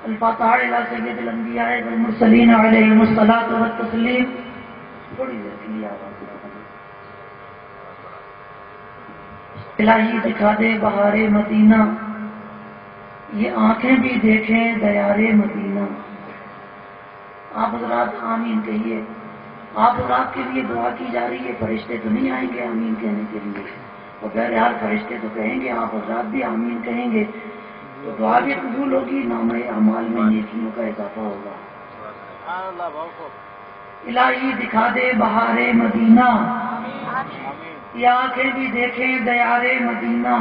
الفاتحہ الی سید الانبیاء والمرسلین علیہم الصلاۃ والتسلیم. تھوڑی دیر کے لیے آواز الہی دکھا دے بہار مدینہ، یہ آنکھیں بھی دیکھیں دیار مدینہ. آپ حضرات آمین کہیے. آپ حضرات کے لیے دعا کی جا رہی ہے، فرشتے تو نہیں آئیں گے آمین کہنے کے لیے، اور بہرحال فرشتے تو کہیں گے، آپ حضرات بھی آمین کہیں گے تو دعا بھی قبول ہوگی، نامہ اعمال میں نیکیوں کا اضافہ ہوگا. الہی دکھا دے بہار مدینہ، یہ آنکھیں بھی دیکھیں دیار مدینہ.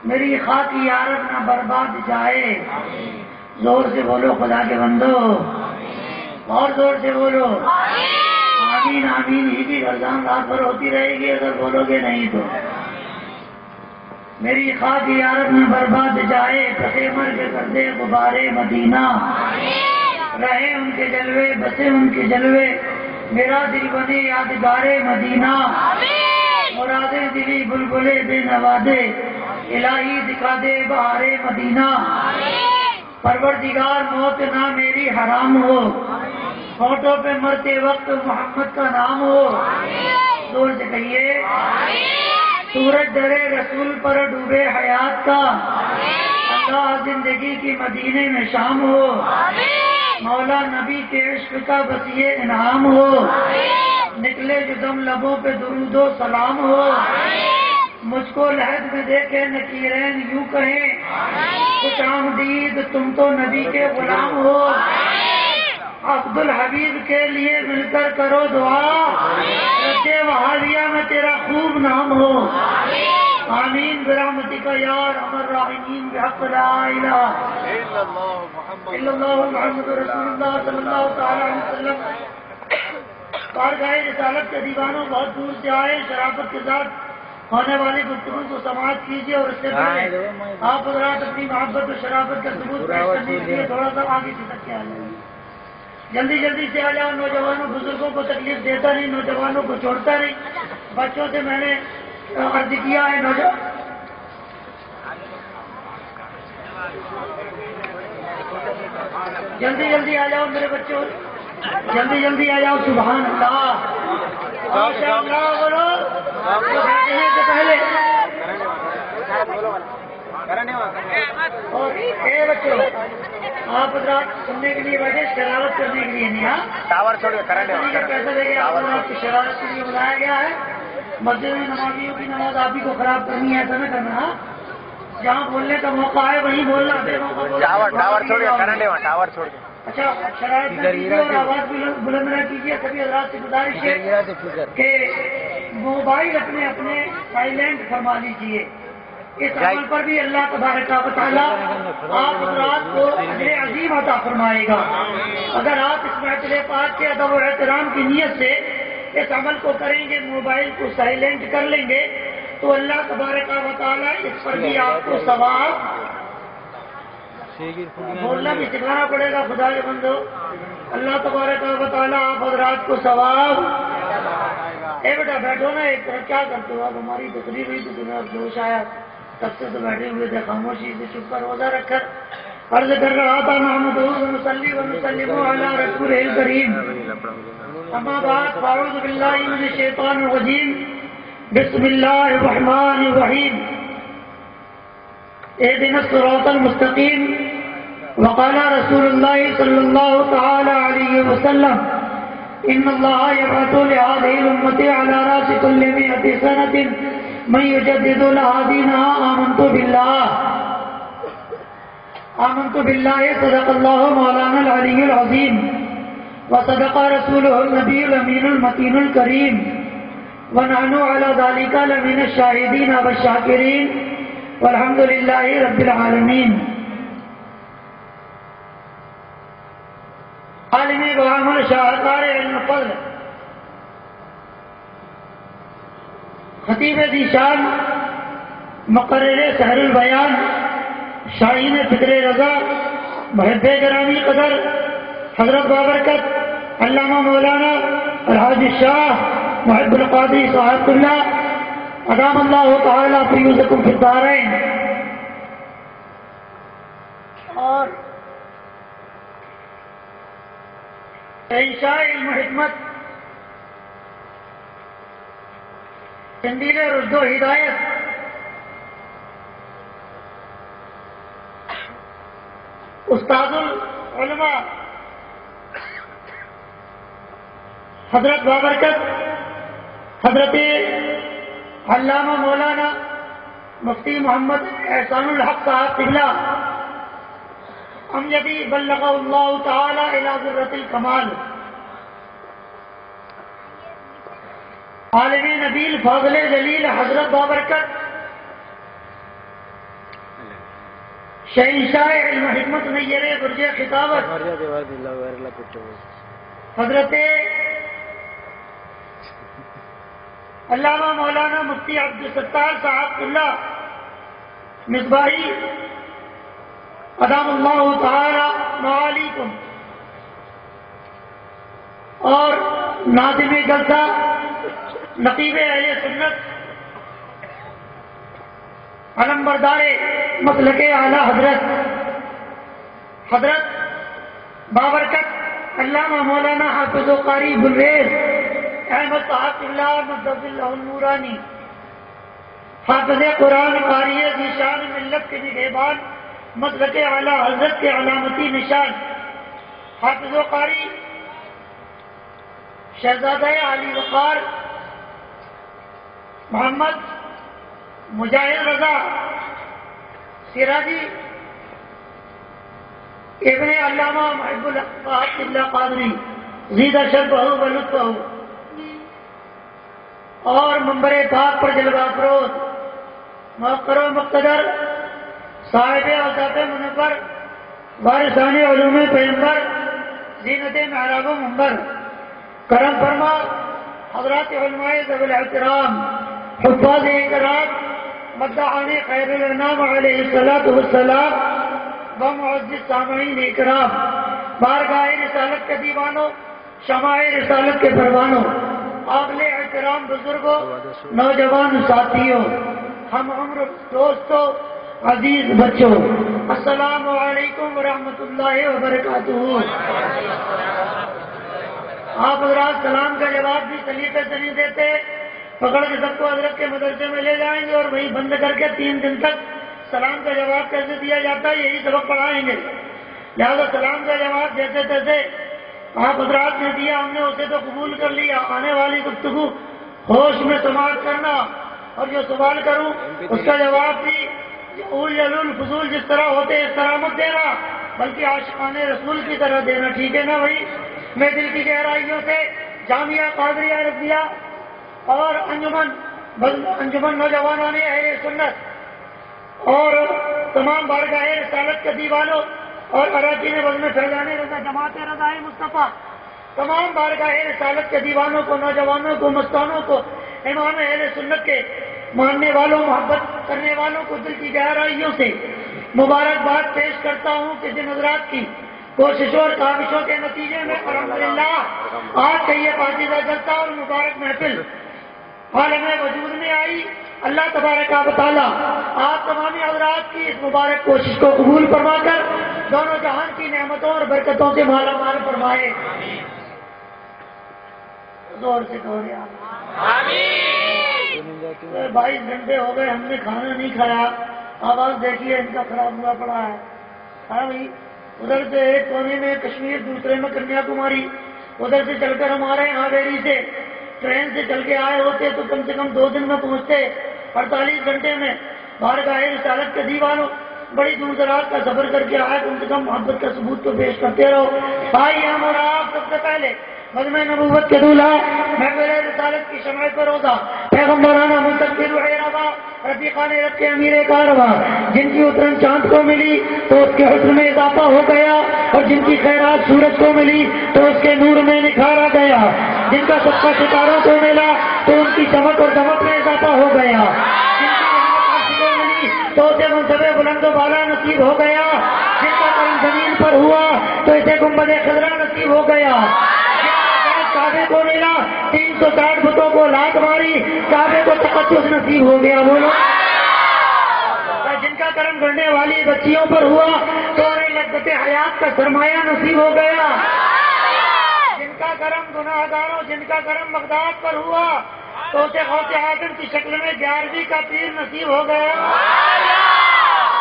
میری خاک یارب نہ برباد جائے. زور سے بولو خدا کے بندو، اور زور سے بولو آمین. آمین ہی کی گردان رات بھر ہوتی رہے گی اگر بولو گے نہیں تو. میری خاک یارب نہ برباد جائے، پسے مر کے کر دے غبار مدینہ. رہے ان کے جلوے بسے ان کے جلوے، میرا دل بنے یادگار مدینہ. مرادیں دلی بلبلے بے نوازے، الہی دکھا دے بہار مدینہ. پروردگار موت نہ میری حرام ہو، ہونٹوں پہ مرتے وقت محمد کا نام ہو. زور سے کہیے. سورج درے رسول پر ڈوبے حیات کا، اللہ زندگی کی مدینے میں شام ہو. مولا نبی کے عشق کا بس یہ انعام ہو، نکلے جو دم لبوں پہ درود و سلام ہو. مجھ کو لحد میں دیکھے نکیرین یوں کہیں، خوش آمدید تم تو نبی کے غلام ہو. عبد الحبیب کے لیے مل کر کرو دعا، رچے وہابیہ میں تیرا خوب نام ہو. آمین برحمتک یا ارحم الراحمین بحق لا الہ الا اللہ محمد رسول اللہ صلی اللہ تعالی علیہ وسلم. بارگاہ رسالت کے دیوانوں بہت دور سے آئے، شرافت کے ساتھ ہونے والی گفتگو کو سماعت کیجیے، اور اس سے پہلے آپ حضرات اپنی محبت و شرافت کا ثبوت پیش کرنے کے لیے تھوڑا سا آگے سٹک کے آ جائیں. جلدی جلدی سے آ جاؤ. نوجوانوں بزرگوں کو تکلیف دیتا نہیں، نوجوانوں کو چھوڑتا نہیں. بچوں سے میں نے عرض کیا ہے جلدی جلدی آ جاؤ میرے بچوں، جلدی جلدی آ جاؤ. سبحان اللہ، ماشاء اللہ. بولو بیٹھنے سے پہلے اور اے بچوں آپ حضرات سننے کے لیے بیٹھے، شرارت کرنے کے لیے نہیں. ہاں ٹاور چھوڑ کے پیسہ دے کے آپ حضرات کی شرارت کے لیے بلایا گیا ہے. مسجد میں نمازیوں کی نماز آپ ہی کو خراب کرنی ہے، ایسا نہ کرنا. جہاں بولنے کا موقع ہے وہیں بولنا، بے موقع ٹاور چھوڑ کے. اچھا شرارت نہ کیجیے اور آواز بلند نہ کیجیے. سبھی حضرات سے گزارش ہے کہ موبائل اپنے اپنے سائلنٹ فرما لیجیے. اس عمل پر بھی اللہ تبارک و تعالیٰ آپ حضرات کو اجر عظیم عطا فرمائے گا. اگر آپ اس محفل پاک کے ادب و احترام کی نیت سے اس عمل کو کریں گے، موبائل کو سائلنٹ کر لیں گے، تو اللہ تبارک و تعالیٰ اس پر بھی آپ کو ثواب. بولنا بھی سکھانا پڑے گا خدا کے بندو. اللہ تبارک و تعالیٰ آپ حضرات کو ثواب. اے بیٹا بیٹھو نا، ایک طرح کیا کرتے ہو آپ؟ ہماری تقریر ہوئی تو تمہیں جوش آیا، تب سے تو بیٹھے ہوئے تھے خاموشی سے چپ کر روزہ رکھ کر. عرض کر رہا تھا نحمدہ ونصلی ونسلم علی رسول الکریم، اما بعد فاعوذ باللہ من الشیطان الرجیم، بسم اللہ الرحمن الرحیم. اهدنا الصراط المستقیم. وقال رسول اللہ صلی اللہ تعالی علیہ وسلم ان اللہ یبعث لهذه الامة على رأس كل 100 سنة من يجدد لها دينها. آمنت بالله صدق الله مولانا العلي العظيم وصدق رسوله النبي الأمين المتين الكريم ونحن على ذلك لمن الشاهدين والشاكرين والحمد لله رب العالمين. عالم بعمل شاہکار علم فضل خطیب ذی شان مقرر سحر البیان شاہین فکر رضا محب گرامی قدر حضرت بابرکت علامہ مولانا الحاج شاہ محب القادری صاحب اللہ ادام اللہ تعالیٰ فیوزکم فی الدارین. اور شہنشاہ علم و حکمت، قندیل رشد و ہدایت، استاد العلماء حضرت بابرکت حضرت علامہ مولانا مفتی محمد احسان الحق صاحب قبلہ امجدی بلغ اللہ تعالی الی ذرۃ الکمال، عالم نبیل فاضل جلیل حضرت بابرکت شہنشاہ علم و حکمت نیر برج خطابت حضرت علامہ مولانا مفتی عبدالستار صاحب اللہ مصباحی ادام اللہ تعالی معالیکم، اور ناظم جلسہ نقیب اہل سنت علمبردار مسلک اعلی حضرت بابرکت علامہ مولانا حافظ و قاری گلریز احمد صاحب اللہ مدد اللہ النورانی، حافظ قرآن قاری ذیشان ملت کے نگہبان مسلک اعلی حضرت کے علامتی نشان، حافظ و قاری شہزادہ علی وقار محمد مجاہد رضا سراجی ابن علامہ محب اللہ قادری زیدہ شرفہ و لطفہ، اور منبر پاک پر جلوہ افروز موقر و مقتدر صاحب اوصاف منور وارثان علوم پیغمبر زینت محراب و منبر، کرم فرما حضرات علماء ذوی الاحترام حفاظ کرام مداحان خیر الانام علیہ الصلوۃ والسلام و معزز سامعین اکرام، بارگاہ رسالت کے دیوانوں، شمع رسالت کے پروانوں، قابل احترام بزرگوں، نوجوان ساتھیوں، ہم عمر دوستوں، عزیز بچوں، السلام علیکم ورحمۃ اللہ وبرکاتہ۔ آپ حضرات سلام کا جواب بھی سلیقے سے نہیں دیتے، پکڑ کے سب کو حضرت کے مدرسے میں لے جائیں گے اور وہیں بند کر کے 3 دن تک سلام کا جواب کیسے دیا جاتا ہے یہی سبق پڑھائیں گے۔ لہذا سلام کا جواب جیسے تیسے آپ حضرات نے دیا، ہم نے اسے تو قبول کر لیا، آنے والی گفتگو ہوش میں سماعت کرنا، اور جو سوال کروں اس کا جواب بھی اول فضول جس طرح ہوتے اس طرح مت دینا، بلکہ عاشقان رسول کی طرح دینا، ٹھیک ہے نا بھائی؟ میں دل کی گہرائیوں سے جامعہ قادریہ رضویہ اور انجمن نوجوانان اہل سنت اور تمام بارگاہ رسالت کے دیوانوں اور اراکین بزم فیضان رضا جماعت رضائے مصطفیٰ، تمام بارگاہ رسالت کے دیوانوں کو، نوجوانوں کو، مستانوں کو، امام اہل سنت کے ماننے والوں، محبت کرنے والوں کو دل کی گہرائیوں سے مبارکباد پیش کرتا ہوں کہ جن حضرات کی کوششوں اور کاوشوں کے نتیجے میں الحمدللہ آج کا یہ پاکیزہ جلسہ اور مبارک محفل عالم وجود میں آئی، اللہ تبارک و تعالیٰ آپ تمامی حضرات کی اس مبارک کوشش کو قبول فرما کر دونوں جہان کی نعمتوں اور برکتوں سے مالا مال فرمائے۔ زور سے کہو یا آمین۔ 22 گھنٹے ہو گئے ہم نے کھانا نہیں کھایا، آواز دیکھیے ان کا خراب ہوا پڑا ہے۔ ہاں بھائی، ادھر سے ایک کونے میں کشمیر، دوسرے میں کنیا کماری، ادھر سے چل کر ہمارے یہاں ہاویری سے ٹرین سے چل کے آئے ہوتے تو کم سے کم 2 دن میں پہنچتے، 48 گھنٹے میں بارگاہ رسالت کے دیوانوں بڑی دور دراز کا سفر کر کے آئے، کم سے کم محبت کا ثبوت تو پیش کرتے رہو۔ بھائی ہم اور آپ سب سے پہلے مجمع نبوت کے دولہا، محفل رسالت کی شمع فروزہ، پیغمبرانہ منتقل روح روا، رفیقان رب کے امیر کارواں، جن کی اترن چاند کو ملی تو اس کے حسن میں اضافہ ہو گیا، اور جن کی خیرات سورج کو ملی تو اس کے نور میں نکھارا گیا، جن کا صدقہ ستاروں کو ملا تو ان کی چمک اور دمک میں اضافہ ہو گیا، جن کی رحمت عرش کو ملی تو اسے منصب بلند و بالا نصیب ہو گیا، جن کا کرم زمین پر ہوا تو اسے گنبد خضرا نصیب ہو گیا، کعبے کو ملا 360 بتوں کو لات ماری، کعبے کو تقدس نصیب ہو گیا، بولو۔ جن کا کرم کرنے والی بچیوں پر ہوا تو انہیں لذت حیات کا سرمایہ نصیب ہو گیا، کا کرم گناہگاروں جن کا کرم بغداد پر ہوا تو اسے غوث اعظم کی شکل میں 11ویں کا پیر نصیب ہو گیا.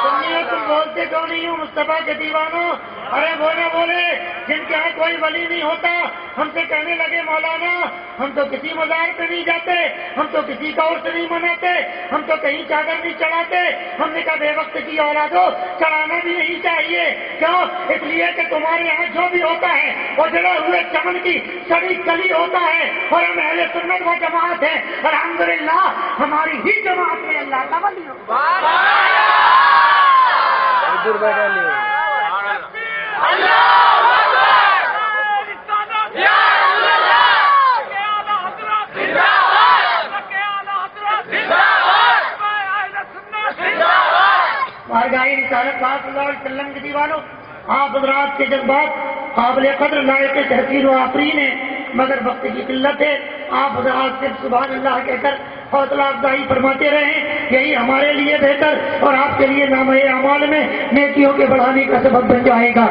سنیے تم بولتے کیوں نہیں ہو مصطفیٰ کے دیوانوں؟ ارے بولے جن کے یہاں کوئی ولی نہیں ہوتا ہم سے کہنے لگے مولانا ہم تو کسی مزار پہ نہیں جاتے، ہم تو کسی کا عرس نہیں مناتے، ہم تو کہیں چادر نہیں چڑھاتے. ہم نے کہا بے وقت کی اولادو چڑھانا بھی نہیں چاہیے. کیوں؟ اس لیے کہ تمہارے یہاں جو بھی ہوتا ہے وہ جڑے ہوئے چمن کی سڑی کلی ہوتا ہے اور ہم اہل سنت و جماعت ہیں. الحمدللہ ہماری ہی جماعت میں اللہ کا ولی ہو. بارگاہ رسالت پاک صلی اللہ علیہ وسلم کے دیوانوں، آپ حضرات کے جذبات قابل قدر لائق تحقیر و آفرین ہیں، مگر وقت کی قلت ہے. آپ حضرات صرف سبحان اللہ کہہ کر حوصلہ افزائی فرماتے رہیں، یہی ہمارے لیے بہتر اور آپ کے لیے نامہ اعمال میں نیکیوں کے بڑھانے کا سبب بن جائے گا.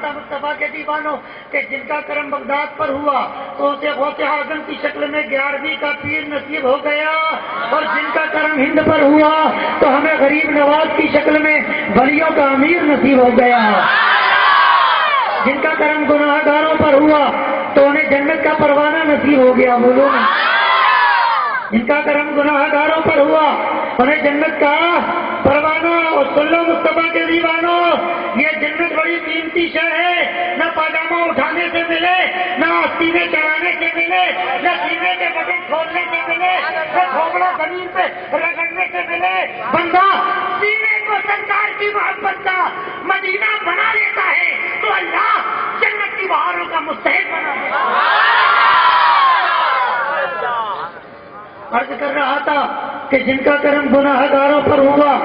مصطفیٰ کے دیوانوں کہ جن کا کرم بغداد پر ہوا تو اسے غوث اعظم کی شکل میں 11ویں کا پیر نصیب ہو گیا، اور جن کا کرم ہند پر ہوا تو ہمیں غریب نواز کی شکل میں ولیوں کا امیر نصیب ہو گیا. جن کا کرم گناہگاروں پر ہوا تو انہیں جنت کا پروانہ نصیب ہو گیا. بولو نا. جن کا کرم گناہگاروں پر ہوا انہیں جنت کا پروانہ. اور سلو مصطفیٰ کے دیوانوں یہ جنت بڑی قیمتی شے ہے، نہ پاجامہ اٹھانے سے ملے، نہ سینے چڑھانے سے ملے، نہ سینے کے بٹن کھولنے سے ملے، نہ کھوپڑا زمین پہ رگڑنے سے ملے. بندہ سینے کو سرکار کی محبت کا مدینہ بنا لیتا ہے تو اللہ جنت کی بہاروں کا مستحق بنا دیتا ہے. عرض کر رہا تھا کہ جن کا کرم گناہگاروں پر ہوا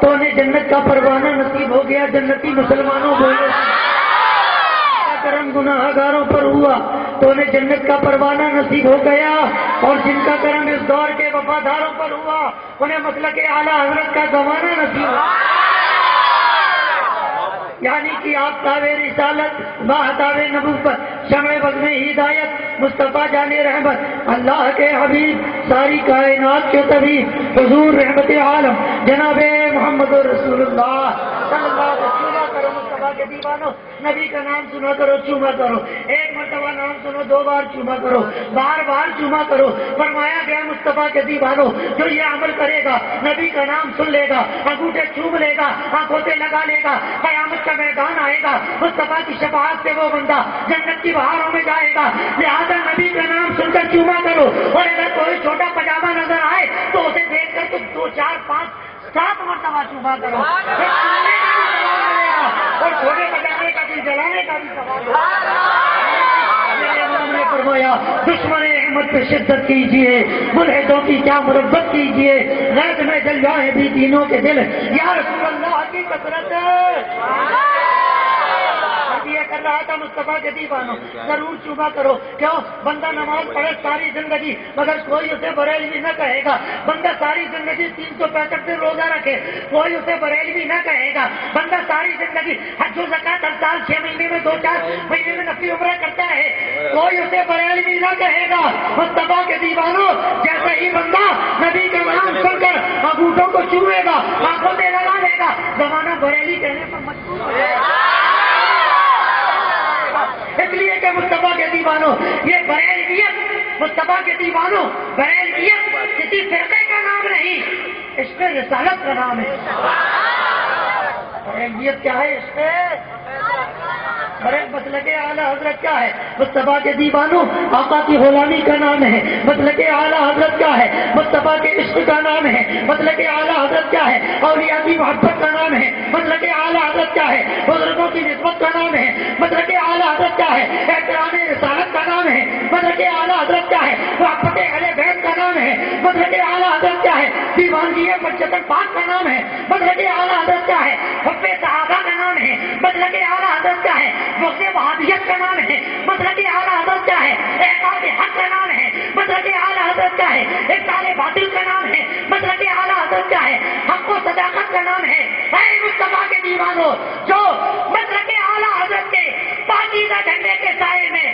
تو انہیں جنت کا پروانہ نصیب ہو گیا. جنتی مسلمانوں بولو. جن کا کرم گناہگاروں پر ہوا تو انہیں جنت کا پروانہ نصیب ہو گیا، اور جن کا کرم اس دور کے وفاداروں پر ہوا انہیں مسلک اعلیٰ حضرت کا زمانہ نصیب ہوا. یعنی کہ آپ تابع رسالت باہتاب نبوت شمع بزم ہدایت مصطفیٰ جان رحمت اللہ کے حبیب ساری کائنات کے طبیب حضور رحمت عالم جناب محمد رسول اللہ صلی اللہ علیہ وسلم. کرو مصطفیٰ کے دیوانوں نبی کا نام سنا کرو چوما کرو. ایک مرتبہ نام سنو 2 بار چوما کرو، بار بار چوما کرو. فرمایا گیا مصطفیٰ کے دیوانوں جو یہ عمل کرے گا نبی کا نام سن لے گا، انگوٹھے چوم لے گا، آنکھوں سے لگا لے گا، قیامت کا میدان آئے گا مصطفیٰ کی شفاعت سے وہ بندہ جنت کی بہاروں میں جائے گا. لہٰذا نبی کا نام سن کر چوما کرو، اور اگر کوئی چھوٹا پجامہ نظر آئے تو اسے دیکھ کر تم 2 4 5 7 مرتبہ چوما کرو. اور چھوٹے پجامے کا بھی جلانے کا بھی سوال نے فرمایا دشمن احمد پہ شدت کیجیے، ملحدوں کی کیا مربت کیجیے، غیب میں جل جائے بھی دینوں کے دل یا رسول اللہ کی کثرت. یہ کر رہا تھا مصطفیٰ کے دیوانوں ضرور چوبا کرو. کیوں؟ بندہ نماز پڑھے ساری زندگی مگر کوئی اسے بریلوی نہ کہے گا. بندہ ساری زندگی 365 دن روزہ رکھے کوئی اسے بریلوی نہ کہے گا. بندہ ساری زندگی حج و زکات ہر سال 6 مہینے میں 2 4 مہینے میں نفلی عمرہ کرتا ہے کوئی اسے بریلوی نہ کہے گا. مصطفیٰ کے دیوانوں جیسے ہی بندہ نبی کا نام سن کر انگوٹھوں کو چومے گا، آنکھوں سے لگا لے گا، زمانہ بریلی کہنے پر مجبور ہو جائے گا. اس لیے کہ مصطفیٰ کے دیوانوں یہ بریلویت مصطفیٰ کے دیوانوں بریلویت کسی فرقے کا نام نہیں، اس میں رسالت کا نام ہے. بریلویت کیا ہے؟ اس میں مسلک اعلیٰ حضرت کیا ہے؟ مصطفیٰ کے دیوانوں آقا کی غلامی کا نام ہے. مسلک اعلیٰ حضرت کیا ہے؟ مصطفیٰ کے عشق کا نام ہے. مسلک اعلیٰ حضرت کیا ہے؟ اولیاء کی محبت کا نام ہے. مسلک اعلیٰ حضرت کیا ہے؟ بزرگوں کی نسبت کا نام ہے. مسلک اعلیٰ حضرت کیا ہے؟ احترام رسالت کا نام ہے. مسلک اعلیٰ حضرت کیا ہے؟ محبت اہل بیت کا نام ہے. مسلک اعلیٰ حضرت کیا ہے؟ دیوانگی مسجد پاک کا نام ہے. مسلک اعلیٰ حضرت کیا ہے؟ حب صحابہ کا نام ہے. مسلک اعلیٰ حضرت کیا ہے؟ بغض وہابیت کا نام ہے. مسلک اعلیٰ حضرت کیا ہے؟ اعقاب حق کا نام ہے. مسلک اعلیٰ حضرت کیا ہے؟ ابطال باطل کا نام ہے. مسلک اعلیٰ حضرت کیا ہے؟ حق و صداقت کا نام ہے. اے مصطفیٰ کے دیوانوں جو مسلک اعلیٰ حضرت کے پاکیزہ جھنڈے کے سائے میں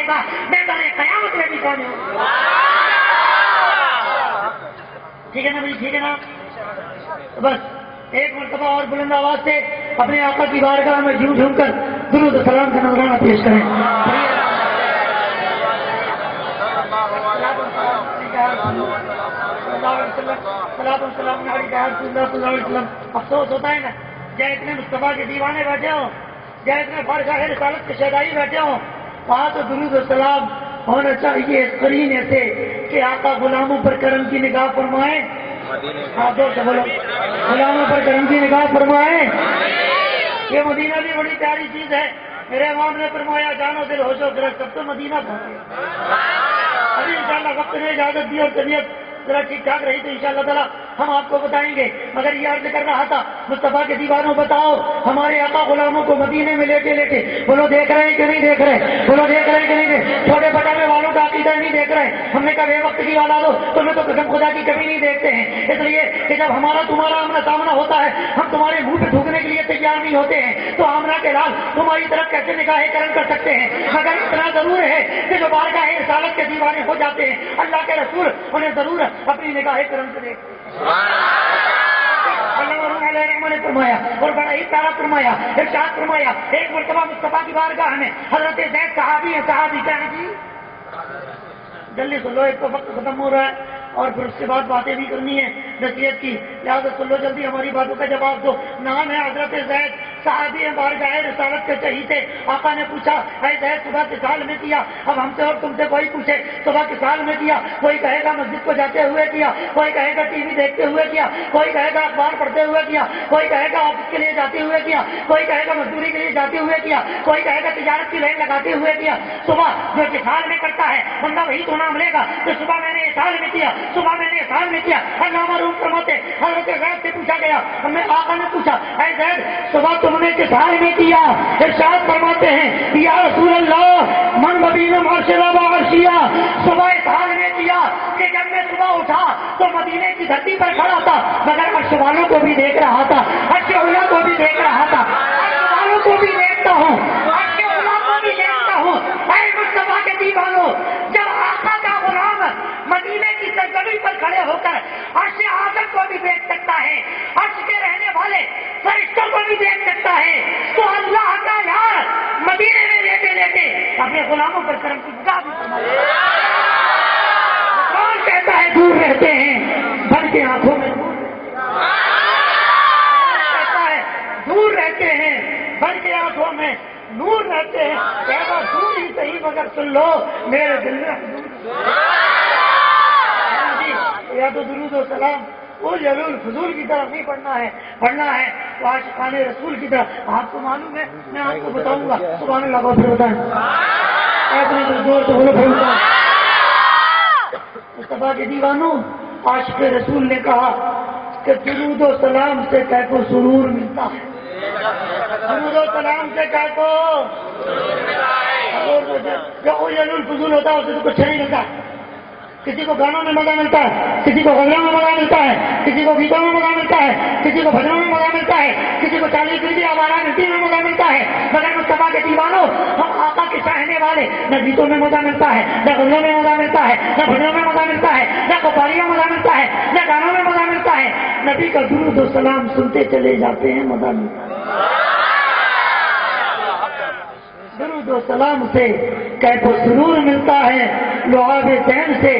گا میدان قیامت میں بھی کامیاب ہوگا۔ ٹھیک ہے نا بھائی، ٹھیک ہے نا؟ بس ایک مرتبہ اور بلند آواز سے اپنے آقا کی بارگاہ میں جھوم جھوم کر درود و سلام کا نذرانہ پیش کریں۔ افسوس ہوتا ہے نا، جائے اتنے مصطفیٰ کے دیوانے بیٹھے ہوں، جائے اتنے بارگاہ رسالت کے شہدائی بیٹھے ہوں، وہاں تو درود و سلام ہونا چاہیے اس قرینے سے کہ آقا غلاموں پر کرم کی نگاہ فرمائیں۔ آپ دور سے بولو، غلاموں پر کرم کی نگاہ فرمائیں۔ یہ مدینہ بھی بڑی پیاری چیز ہے۔ میرے امام نے فرمایا جانو دل ہوش و خرد سب تو مدینہ پہنچے۔ ابھی انشاءاللہ وقت نے اجازت دی اور طبیعت ذرا ٹھیک ٹھاک رہی تو انشاءاللہ تعالیٰ ہم آپ کو بتائیں گے، مگر یہ عرض کر رہا تھا مصطفیٰ کے دیوانوں بتاؤ ہمارے آقا غلاموں کو مدینے میں لے کے بولو دیکھ رہے ہیں کہ نہیں دیکھ رہے؟ بولو دیکھ رہے ہیں کہ نہیں دیکھ؟ چھوٹے بٹانے والوں کا عقیدہ نہیں دیکھ رہے؟ ہم نے کہا بے وقت کی اولاد ہو تمہیں تو قسم خدا کی کبھی نہیں دیکھتے ہیں، اس لیے کہ جب ہمارا تمہارا آمنا سامنا ہوتا ہے ہم تمہارے منہ پہ تھوکنے کے لیے تیار نہیں ہوتے ہیں، تو آمنا کے لال تمہاری طرف کیسے نگاہ کرم کر سکتے ہیں؟ مگر اتنا ضرور ہے کہ جو بارگاہ رسالت کے دیوانے ہو جاتے ہیں اللہ کے رسول انہیں ضرور اپنی نگاہ کرم سے دیکھتے ہیں۔ اللہ علیہ رحمہ نے فرمایا اور بڑا ہی پیارا فرمایا، ارشاد فرمایا ایک مرتبہ مصطفیٰ کی بارگاہ میں حضرت زید صحابی ہیں، صحابی کیا ہیں جی؟ جلدی سن لو، ایک تو وقت ختم ہو رہا ہے اور پھر اس کے بعد باتیں بھی کرنی ہے نصیحت کی، لہٰذا سن لو جلدی ہماری باتوں کا جواب دو۔ نام ہے حضرت زید، صحابی ہیں، بارگاہ رسالت کے شہید تھے۔ آقا نے پوچھا اے زید صبح کس حال میں کیا؟ اب ہم سے اور تم سے کوئی پوچھے صبح کس حال میں کیا؟ کوئی کہے گا مسجد کو جاتے ہوئے کیا، کوئی کہے گا ٹی وی دیکھتے ہوئے کیا، کوئی کہے گا اخبار پڑھتے ہوئے کیا، کوئی کہے گا آفس کے لیے جاتے ہوئے کیا، کوئی کہے گا مزدوری کے لیے جاتے ہوئے کیا، کوئی کہے گا تجارت کی لائن لگاتے ہوئے کیا۔ صبح جو کس حال میں کرتا ہے بندہ وہی تو نام لے گا کہ صبح میں نے اس حال میں کیا، صبح میں نے اس حال میں کیا۔ علامہ روم فرماتے حضرت زید سے پوچھا گیا، ہمیں آقا نے پوچھا اے زید صبح تم نے کس حال میں کیا؟ ارشاد فرماتے ہیں یا رسول اللہ من مدینہ معاشرہ معاشیہ، صبح اس حال میں کیا کہ جب میں صبح اٹھا تو مدینے کی دھرتی پر کھڑا تھا مگر عرش والوں کو بھی دیکھ رہا تھا، عرش اولا کو بھی دیکھ رہا تھا، عرش والوں کو بھی دیکھتا ہوں، عرش اولا کو بھی دیکھتا ہوں۔ اے مصطفیٰ کے دیوانوں، جب آقا کا غلام مدینے کی سرزمین پر کھڑے ہو کر عرش اعظم کو بھی دیکھ سکتا ہے، عرش کے رہنے والے فرشتوں کو بھی دیکھ سکتا ہے، تو اللہ کا یار مدینے میں لیتے لیتے اپنے غلاموں پر کرم کی نگاہ بھی فرماتا ہے۔ کون کہتا ہے دور رہتے ہیں بن کے آنکھوں میں کہتا ہے دور رہتے ہیں بن کے آنکھوں میں نور رہتے ہیں، کہتا دور ہی صحیح مگر سن لو میرے دل میں یا تو درود و سلام وہ ضرور فضول کی طرف نہیں پڑھنا ہے تو عاشقان رسول کی طرف۔ آپ کو معلوم ہے میں آپ کو بتاؤں گا، سبحان اللہ کو پھر بتائیں اپنے زور سے بولو پھر بتائیں۔ مصطفیٰ کے دیوانوں، عاشق رسول نے کہا کہ درود و سلام سے کہہ کو سرور ملتا ہے، درود و سلام سے کہہ کو جو الفضول ہوتا ہے اسے تو کچھ نہیں ملتا۔ کسی کو گانوں میں مزہ ملتا ہے، کسی کو غزلوں میں مزہ ملتا ہے، کسی کو گیتوں میں مزہ ملتا ہے، کسی کو بھجنوں میں مزہ ملتا ہے، کسی کو 40 فیصد آوارہ مٹی میں مزہ ملتا ہے، مگر مصطفیٰ کے دیوانوں ہم آقا کے چاہنے والے نہ گیتوں میں مزہ ملتا ہے، نہ غزلوں میں مزہ ملتا ہے، نہ بھجنوں میں مزہ ملتا ہے، نہ قوالیوں میں مزہ ملتا ہے، نہ گانوں میں مزہ ملتا ہے، نبی کا درود و سلام سنتے چلے جاتے ہیں مزہ ملتا ہے۔ درود و سلام سے کیف و سرور ملتا ہے، لعاب ذہن سے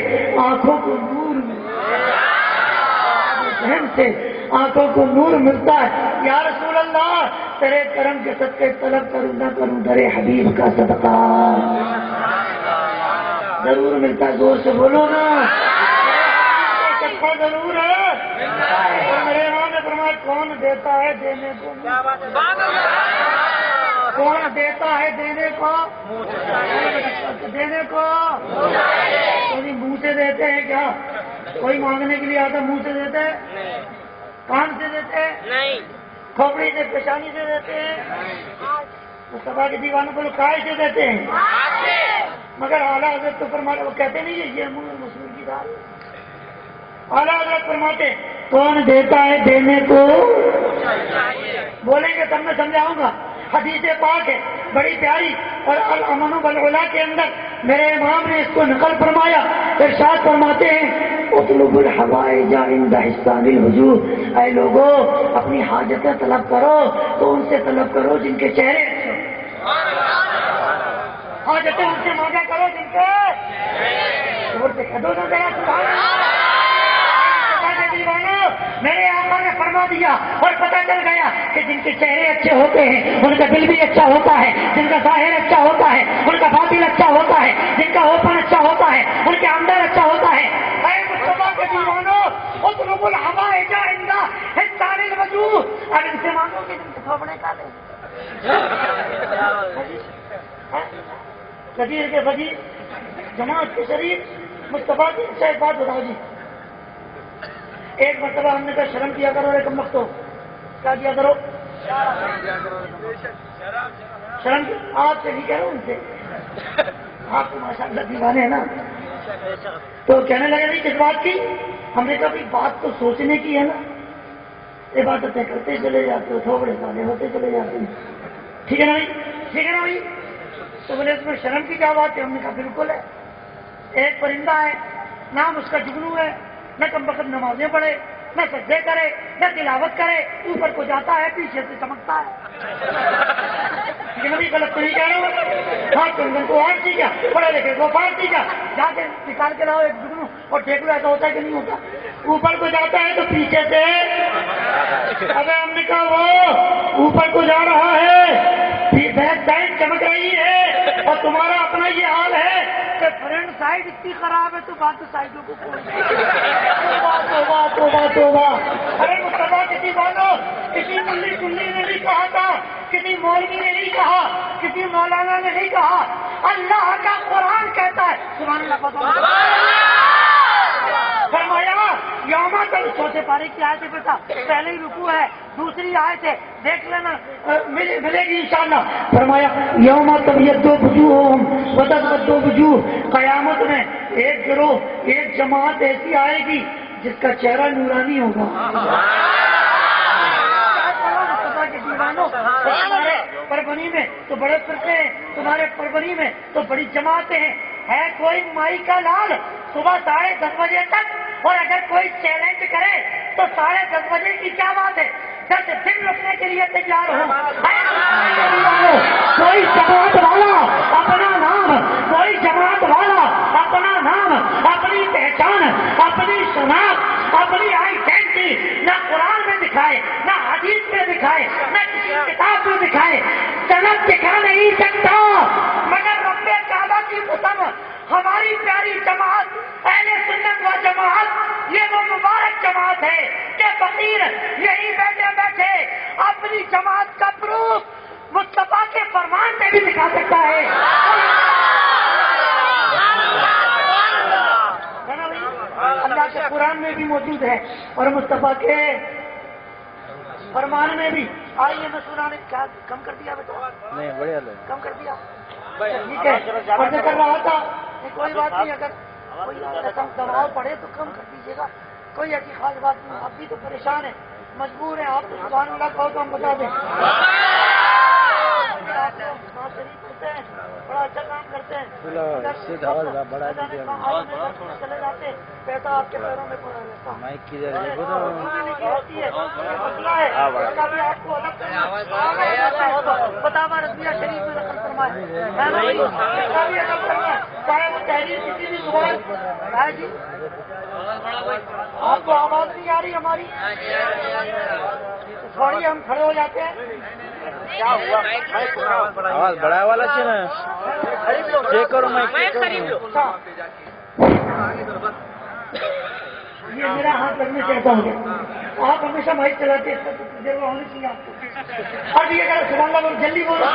آنکھوں کو نور ملتا ہے، ذہن سے آنکھوں کو نور ملتا ہے۔ یا رسول اللہ تیرے کرم کے صدقے طلب کروں نہ کروں درے حبیب کا صدقہ، ضرور ملتا ہے، زور سے بولو نا صدقہ ضرور ہے۔ اور میرے امام نے فرمایا کون دیتا ہے دینے کو، کون دیتا ہے دینے کو، دینے کو کوئی منہ سے دیتے ہیں کیا؟ کوئی مانگنے کے لیے آتا منہ سے دیتے ہیں، کان سے دیتے ہیں، کھوپڑی سے پیشانی سے دیتے ہیں، مصطفیٰ کے دیوانوں کو لوگ کائے سے دیتے ہیں، مگر اعلیٰ حضرت تو فرماتے وہ کہتے نہیں ہے یہ منہ مسلم کی بات۔ اعلیٰ حضرت فرماتے کون دیتا ہے دینے کو، بولیں گے تب میں سمجھاؤں گا۔ حدیث پاک ہے بڑی پیاری، اور الامن والعلا کے اندر میرے امام نے اس کو نقل فرمایا، ارشاد فرماتے ہیں اطلب الحوائج عند حسان الحضور، اے لوگوں اپنی حاجتیں طلب کرو تو ان سے طلب کرو جن کے چہرے اچھے ہوں، حاجتیں ان سے مانگا کرو جن کے زور سے کہہ دو نا ذرا سبحان اللہ۔ میرے آقا نے فرما دیا اور پتہ چل گیا کہ جن کے چہرے اچھے ہوتے ہیں ان کا دل بھی اچھا ہوتا ہے، جن کا ظاہر اچھا ہوتا ہے ان کا باطن اچھا ہوتا ہے، جن کا اوپن اچھا ہوتا ہے ان کے اندر اچھا ہوتا ہے۔ اے مصطفیٰ کے دیوانوں اطلب الحوائج عند حسان الوجوہ، اب ان سے مانگو کہ جن کے تھوبڑے کالے قدیر کے فقیر جماعت کے شریف مصطفیٰ کی سے ایک بات بتاؤ جی، ایک مرتبہ ہم نے کہا شرم کیا کرو رے کم وقتو، کیا کیا کرو؟ شرم آپ سے نہیں کہہ رہا ہوں ان سے، آپ تو ماشاء اللہ دیوانے ہیں نا۔ تو کہنے لگے نہیں کس بات کی؟ ہم نے کہا بات تو سوچنے کی ہے نا، عبادتیں کرتے چلے جاتے ہو، تھوڑے سالے ہوتے چلے جاتے ہیں، ٹھیک ہے نا بھائی، ٹھیک ہے نا بھائی؟ تو بولے اس میں شرم کی کیا بات ہے؟ ہم نے کہا بالکل ہے، ایک پرندہ ہے نام اس کا جگنو ہے، نہ کم وقت نمازیں پڑھے، نہ سجدے کرے، نہ تلاوت کرے، اوپر کو جاتا ہے پیچھے سے چمکتا ہے، ٹھیک ہے نا بھائی؟ غلط تو نہیں کہہ رہا ہوں، ہاں کنگن کو آج سیکھا، پڑھے لکھے کو پاس سیکھا، جا کے نکال کے لاؤ ایک جگنو اور ٹیکو، ایسا ہوتا ہے کہ نہیں ہوتا؟ اوپر کو جاتا ہے تو پیچھے سے، ابے ہم نے کہا وہ اوپر کو جا رہا ہے، بیک سائڈ چمک رہی ہے، اور تمہارا اپنا یہ حال ہے کہ فرنٹ سائڈ اتنی خراب ہے تو باقی سائڈوں کو توبہ۔ ارے مصطفیٰ کسی بانو، کسی ملی کلی نے نہیں کہا تھا، کسی مولوی نے نہیں کہا، کسی مولانا نے نہیں کہا، اللہ کا قرآن کہتا ہے، سبحان اللہ۔ فرمایا یوم تک چوتھے پارے کی آیت ہے بیٹا، پہلے ہی رکوع ہے، دوسری آیت ہے دیکھ لینا، ملے گی انشاءاللہ۔ فرمایا یوم تبیض وجوہ وتسود وجوہ، قیامت میں ایک گروہ ایک جماعت ایسی آئے گی جس کا چہرہ نورانی ہوگا۔ تمہارے پربنی میں تو بڑے فرقے ہیں، تمہارے پربنی میں تو بڑی جماعتیں ہیں، ہے کوئی مائی کا لال صبح 10:30 بجے تک، اور اگر کوئی چیلنج کرے تو 10:30 بجے کی کیا بات ہے، 10 دن رکھنے کے لیے تیار ہو۔ کوئی جماعت والا اپنا نام، کوئی جماعت والا اپنا نام، اپنی پہچان، اپنی شناخت، اپنی آئیڈینٹی نہ قرآن میں دکھائے، نہ حدیث میں دکھائے، نہ کسی کتاب میں دکھائے، سند دکھا نہیں سکتا، مگر رب کعبہ کی قسم ہماری پیاری جماعت اہل سنت و جماعت یہ وہ مبارک جماعت ہے کہ فقیر یہی بیٹھے بیٹھے اپنی جماعت کا پروف مصطفیٰ کے فرمان سے بھی دکھا سکتا ہے۔ اللہ کے قرآن میں بھی موجود ہے اور مصطفیٰ کے فرمان میں بھی۔ آئیے میں سنانے کیا کم کر دیا بیٹا؟ نہیں بڑھیا کم کر دیا، ٹھیک ہے۔ اور جو کر رہا تھا کوئی بات نہیں، اگر کوئی دباؤ پڑے تو کم کر دیجیے گا، کوئی ایسی خاص بات نہیں، آپ بھی تو پریشان ہیں، مجبور ہیں، آپ تو سبحان اللہ کہو تو ہم بتا دیں۔ بڑا اچھا کام کرتے ہیں، چلے جاتے پیسہ آپ کے پیروں میں پڑا رہتا ہے، آپ کو الگ فتاوی رضویہ شریف میں نقل فرمائے، چاہے وہ تحریر کسی بھی زبان ہے جی۔ آپ کو آواز نہیں آ رہی ہماری؟ تھوڑی ہم کھڑے ہو جاتے ہیں، کیا ہوا؟ آواز بڑا والا چیز چیک کرو، میں یہ میرا ہاتھ لگنا چاہتا ہوں، آپ ہمیشہ مائک چلاتے ہیں، دیر میں ہونی چاہیے آپ کو، اور یہ اگر سبحان اللہ جلدی بولو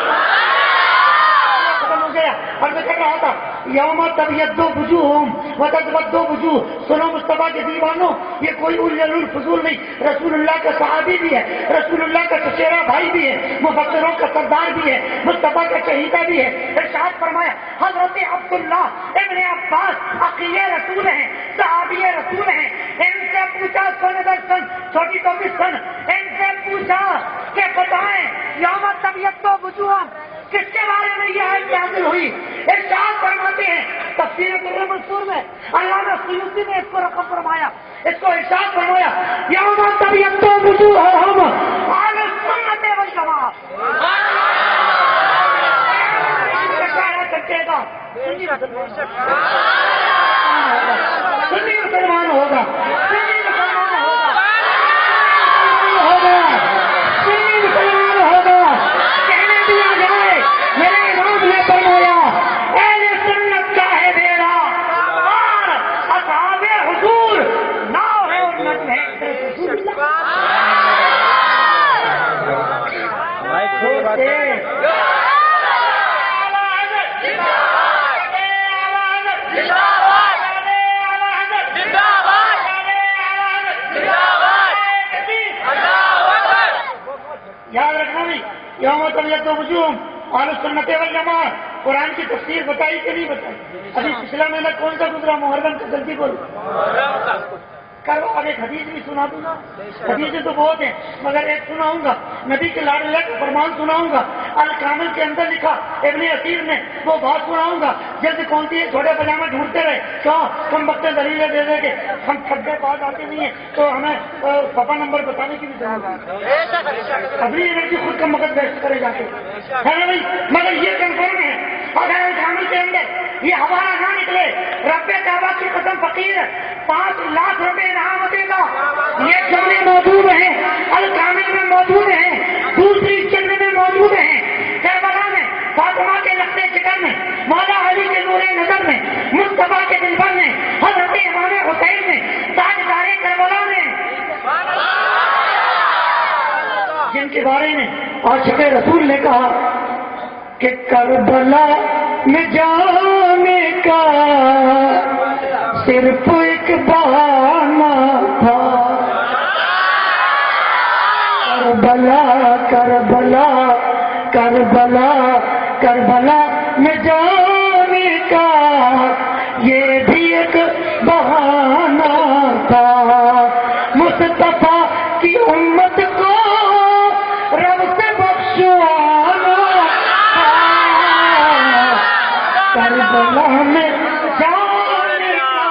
ختم ہو گیا۔ اور میں کہہ رہا تھا یوم تبیض وجوہ وتسود وجوہ، سنو مصطفیٰ کے دیوانوں، یہ کوئی الفضول نہیں، رسول اللہ کا صحابی بھی ہے، رسول اللہ کا چچیرا بھائی بھی ہے، مفسروں کا سردار بھی ہے، مصطفیٰ کا شہیدہ بھی ہے۔ ارشاد فرمایا حضرت عبداللہ ابن عباس عقیل رسول ہیں، صحابی رسول ہیں، ان سے پوچھا سن در سن، چھوٹی توبی سن، ان سے پوچھا کہ بتائیں یوم تبیض وجوہ کس کے بارے میں یہ آیت نازل ہوئی؟ ارشاد فرماتے ہیں تفسیر در منصور میں علامہ سیوطی نے اس کو رقم فرمایا، اس کو ارشاد فرمایا یوم تبیض وجوہہم اہل السنۃ والجماعہ، کرے گا سنی مسلمان ہوگا، سنی مسلمان ہوگا، سنی مسلمان ہوگا، کہنے دیا جائے میرے امام نے فرمایا اہل سنت کا ہے بیڑا اور اصحاب حضور ناؤ ہے اور نجم ہے رسول یاد رکھنا بھی یوم تبیض وجوہ اہل السنۃ والجماعہ، قرآن کی تفسیر بتائی کہ نہیں بتائی؟ ابھی پچھلا مہینہ کون سا گزرا؟ محرم کا، جلدی بولو کرو۔ اب ایک حدیث بھی سنا دوں نا، حدیثیں تو بہت ہیں مگر ایک سناؤں گا، نبی کے لاڈلے کا فرمان سناؤں گا، الکامل کے اندر لکھا ابن اثیر نے وہ بات سناؤں گا۔ جلد کون سی ہے؟ چھوٹے پجامے ڈھونڈتے رہے کیوں؟ کم وقت دلیلیں دے دے کے ہم تھک گئے، بات آتی نہیں ہے تو ہمیں پپا نمبر بتانے کی بھی ضرورت ہے، اپنی انرجی خود کا مقد ویسٹ کرے جاتے ہے نا بھائی۔ مگر یہ کنفرم ہے اگر الکامل کے اندر یہ ہمارا نہ نکلے، رب کعبہ کی قسم فقیر 5 لاکھ روپے انعام دے گا، یہ جملے موجود ہیں الکامل میں موجود ہیں، دوسری جلد میں موجود ہیں، کربلا میں فاطمہ کے لختے جگر میں، مولا علی کے نور نظر میں، مصطفیٰ کے دلبر میں، حضرت امام حسین میں، تاجدار کربلا میں، جن کے بارے میں عاشق رسول نے کہا کہ کربلا میں جانے کا صرف ایک بہانہ تھا، کربلا کربلا کربلا کربلا میں جانے کا یہ بھی ایک بہانہ تھا، مصطفیٰ کی امت کو رب سے بخشوانا کربلا میں جانے کا۔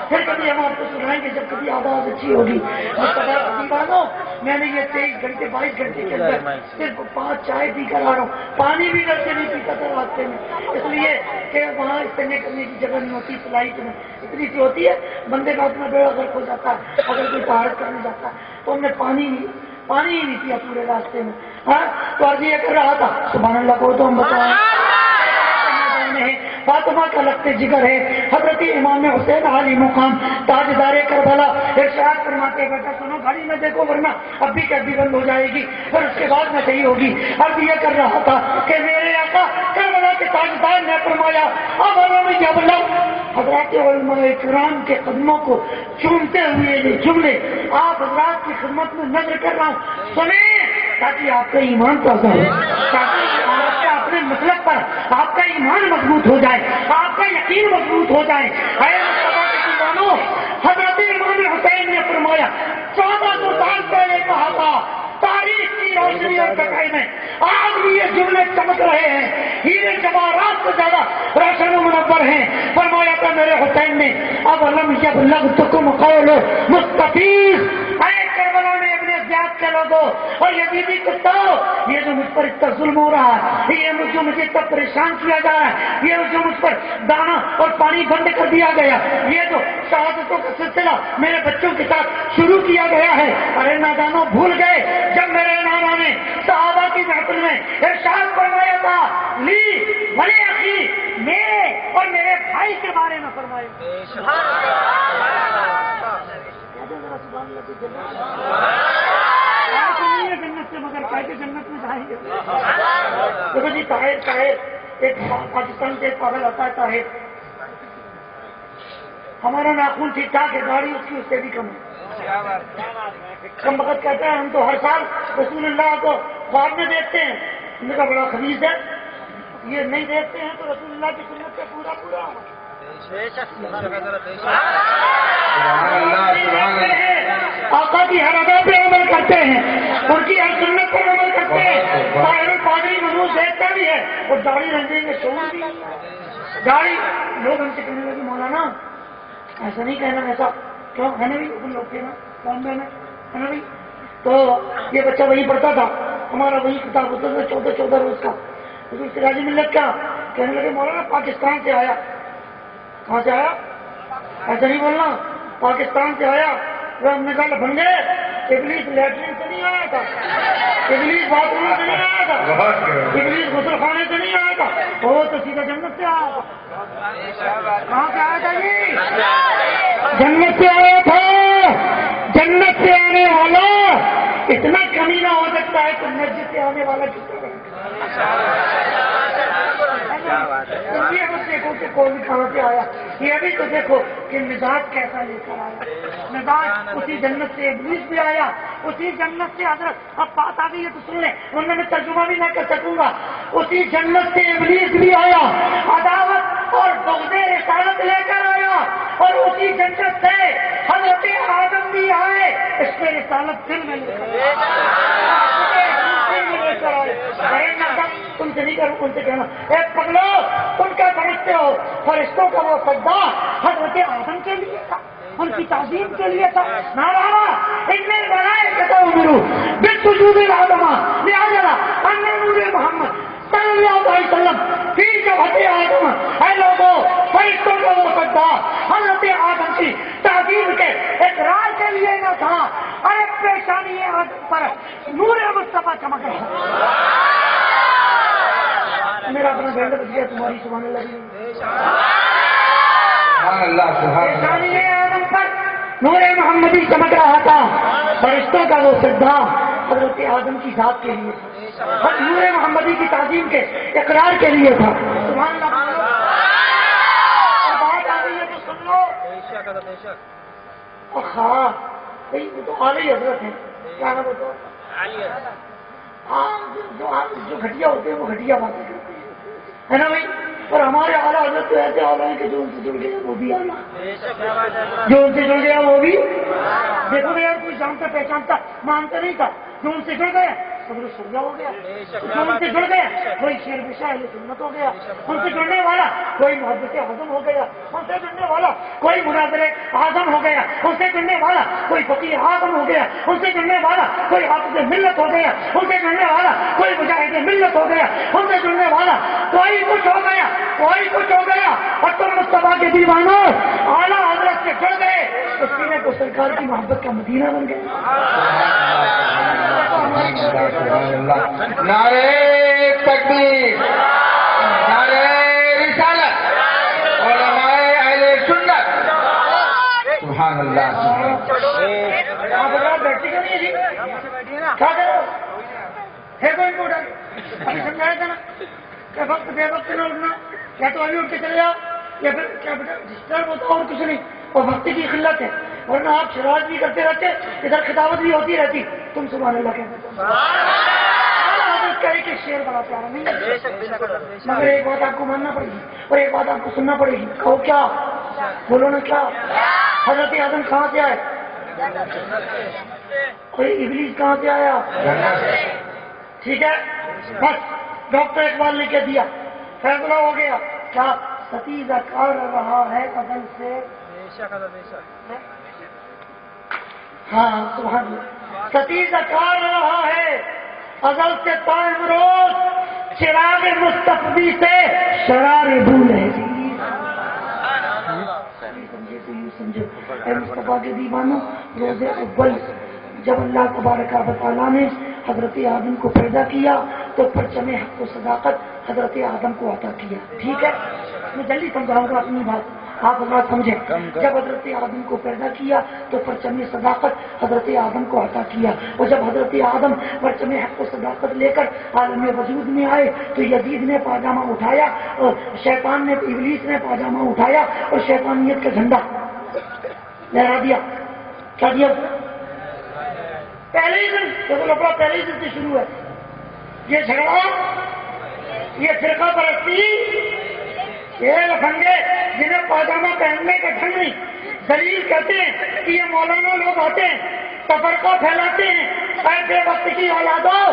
پھر کبھی ہم آپ کو سنائیں گے جب کبھی آواز اچھی ہوگی۔ دیوانوں میں نے یہ 23 گھنٹے 22 گھنٹے کے اندر صرف 5 چائے پی کر آ رہا ہوں، پانی بھی گھر سے نہیں پیتا تھا راستے میں، اس لیے کہ وہاں استعمال کرنے کی جگہ نہیں ہوتی، فلائٹ میں اتنی سی ہوتی ہے بندے کا اپنا بیڑا غرق ہو جاتا ہے اگر کوئی طہارت کرنے جاتا ہے۔ تو ہم نے پانی ہی نہیں پیا پورے راستے میں۔ ہاں تو آج یہ کر رہا تھا سبحان اللہ کو تو ہم بتائیں فاطمہ کا لختے جگر ہے، حضرت امام حسین عالی مقام تاجدار کربلا۔ ارشاد فرماتے بیٹا سنو، گھڑی میں دیکھو ورنہ اب بھی کبھی بند ہو جائے گی، پھر اس کے بعد میں صحیح ہوگی۔ اب یہ کر رہا تھا کہ میرے آقا کربلا کے تاجدار نے فرمایا اب جب لوگ حضرات علماء کرام کے قدموں کو چومتے ہوئے یہ جملے آپ حضرات کی خدمت میں نظر کر رہا ہوں، سنیں تاکہ آپ کا ایمان تازہ ہو، تاکہ آپ کے اپنے مطلب پر آپ کا ایمان مضبوط ہو جائے، آپ کا یقین مضبوط ہو جائے۔ اے مصطفیٰ کے دیوانوں، حضرت امام حسین نے فرمایا 1400 سال پہلے کہا تھا، تاریخ کی روشنی اور کٹائی میں آج بھی یہ جملے چمک رہے ہیں، ہیرے جواہرات سے زیادہ روشن و منور ہیں۔ فرمایا تھا میرے حسین نے اب علم یبلغتکم قول مستفیض، اے کربلا میں ابن زیاد کے لوگوں اور یزیدی کتوں، یہ جو مجھ پر اتنا ظلم ہو رہا ہے، یہ جو مجھے اتنا پریشان کیا جا رہا ہے، یہ جو مجھ پر دانا اور پانی بند کر دیا گیا، یہ جو شہادتوں کا سلسلہ میرے بچوں کے ساتھ شروع کیا گیا ہے، ارے نادانوں بھول گئے جب میرے نانا نے صحابہ کی محفل میں ارشاد فرمایا تھا لی بڑے اخی، میرے اور میرے بھائی کے بارے میں فرمایا جنت سے، مگر کہتے جنت میں جائیں گے۔ دیکھو جی طاہر ایک پاکستان سے پاگل آتا ہے طاہر، ہمارا ناخون ٹھیک ٹھاک ہے، گاڑی اس کی اس سے بھی کم ہے، کم وقت کہتے ہیں ہم تو ہر سال رسول اللہ کو خواب میں دیکھتے ہیں، ان کا بڑا خبیث ہے، یہ نہیں دیکھتے ہیں تو رسول اللہ کی سنت سے پورا آقا کی ہر ادا پہ عمل کرتے ہیں، ان کی ہر سنت پر عمل کرتے ہیں، طاہر القادری منوج دیکھتا بھی ہے اور داڑھی رنگیں گے شعور بھی داڑھی. لوگ ہم سے کہنے لگے مولانا ایسا نہیں کہنا ایسا کیوں ہے نا بھی لوگ کہنا کون بہنا ہے نا بھائی. تو یہ بچہ وہی پڑھتا تھا ہمارا وہی کتاب ہوتا تھا 14 روز کا. حضور سراج ملت کیا کہنے لگے مولانا پاکستان سے آیا. کہاں سے آیا ایسا نہیں بولنا پاکستان سے آیا. وہ ہم نے کہا بن گئے ابلیس لیٹرین سے نہیں آیا تھا ابلیس باتھ روم سے نہیں آیا تھا ابلیس غسل خانے سے نہیں آیا تھا وہ تو سیدھا جنت سے آیا تھا. کہاں سے آیا تھا جی جنت سے آیا تھا. جنت سے آنے والا اتنا کمینہ ہو سکتا ہے تو مسجد سے آنے والا کس طرح یہ بھی دیکھو کہ کون کہاں سے آیا. یہ بھی تو دیکھو کہ مزاج کیسا لے کر آیا. مزاج اسی جنت سے ابلیس بھی آیا اسی جنت سے حضرت اب بات آ گئی ہے تو سن لیں ورنہ میں ترجمہ بھی نہ کر سکوں گا. اسی جنت سے ابلیس بھی آیا عداوت اور بغض رسالت لے کر آیا اور اسی جنت سے حضرت آدم بھی آئے اس میں رسالت دل میں لے کر آئے. تم سے نہیں کروں ان سے کہنا اے پگلو تم کیا سمجھتے ہو فرشتوں کا وہ سجدہ حضرت آدم کے لیے تھا ان کی تعظیم کے لیے تھا. نارا ان میں بنائے کہتا ہوں میرو بالسجود العظمہ لہذا ان نور محمد صلی اللہ علیہ وسلم فی جبہت آدم. اے لوگوں فرشتوں کا وہ سجدہ حضرت آدم کی تعظیم کے اقرار کے لیے نہ تھا. ارے پیشانی آدم پر نور مصطفیٰ چمک رہا. میرا اپنا گھنٹہ بچ گیا تمہاری سبحان اللہ. پیشانی آدم پر نور محمدی چمک رہا تھا. فرشتوں کا وہ سجدہ حضرت آدم کی ذات کے لیے تھا نور محمدی کی تعظیم کے اقرار کے لیے تھا. سبحان اللہ. بات آ گئی ہے تو سن لو. ہاں وہ تو اعلی حضرت ہیں کیا نام ہوتا جو گھٹیا ہوتے ہیں وہ گھٹیا باتیں کرتے ہیں ہے نا بھائی. اور ہمارے اعلیٰ حضرت تو ایسے اعلیٰ ہیں کہ جو ان سے جڑ گیا وہ بھی اعلیٰ جو ان سے جڑ گیا وہ بھی دیکھو یار کوئی جانتا پہچانتا مانتا نہیں تھا جو ان سے جڑ گیا صدر سرجا ہو گیا. جو ان سے جڑ گیا کوئی شیر بشا اہل سنت ہو گیا. ان سے جڑنے والا کوئی محبت اعظم ہو گیا. ان سے جڑنے والا کوئی مناظر اعظم ہو گیا. ان سے جڑنے والا کوئی فقیر اعظم ہو گیا. ان سے جڑنے والا کوئی حافظ ملت ہو گیا. ان سے جڑنے والا کوئی مجاہد ملت ہو گیا. ان سے جڑنے والا کوئی کچھ ہو گیا کوئی کچھ ہو گیا. اور تم مصطفیٰ کے دیوانوں اعلیٰ حضرت سے جڑ گئے تو سینے کو سرکار کی محبت کا مدینہ بن گئے. نعرے تکبیر نعرے رسالت علماء اہل سنت. سبحان اللہ. آپ بیٹھی کرنی جی کیا کرو ہے کوئی امپورٹنٹ ابھی سمجھایا تھا نا کہ وقت بے وقت نہ اٹھنا یا تو ابھی اٹھ کے چلے جاؤ یا پھر کیا بیٹا ڈسٹرب ہوتا اور کچھ نہیں اور وقت کی قلت ہے ورنہ آپ شراج بھی کرتے رہتے ادھر خطابت بھی ہوتی رہتی. تم سبحان اللہ کہتے کہ شیر بڑا پیارا نہیں مگر ایک بات آپ کو ماننا پڑے گی اور ایک بات آپ کو سننا پڑے گی. کہو کیا بولو نا کیا. حضرت آدم کہاں سے آئے کوئی ابلیس کہاں سے آیا. ٹھیک ہے بس ڈاکٹر اقبال نے کہہ دیا فیصلہ ہو گیا. کیا ستیزہ کر رہا ہے ازل سے. ہاں سبحان اللہ. ستیزہ کر رہا ہے ازل سے تائم روز چراغ مستقبی سے شرار بھول ہے. سمجھے تو یوں سمجھو اے مصطفیٰ کے دیوانوں روز اول جب اللہ تبارک و تعالیٰ نے حضرت آدم کو پیدا کیا تو پرچم حق و صداقت حضرت آدم کو عطا کیا. ٹھیک ہے میں جلدی سمجھاؤں گا اپنی بات آپ بات سمجھیں. جب حضرت آدم کو پیدا کیا تو پرچم صداقت حضرت آدم کو عطا کیا اور جب حضرت آدم پرچم حق و صداقت لے کر عالم وجود میں آئے تو یزید نے پاجامہ اٹھایا اور شیطان نے ابلیس نے پاجامہ اٹھایا اور شیطانیت کا جھنڈا لہرا دیا. کیا دیا پہلے ہی دن دیکھو لفڑا پہلے ہی دن سے شروع ہے. یہ جھگڑا یہ فرقہ پرستی یہ لفنگے جنہیں پاجامہ پہننے کا ڈھنگ نہیں دلیل کہتے ہیں کہ یہ مولانا لوگ آتے ہیں تفرقہ پھیلاتے ہیں. اے بے وقت کی اولادوں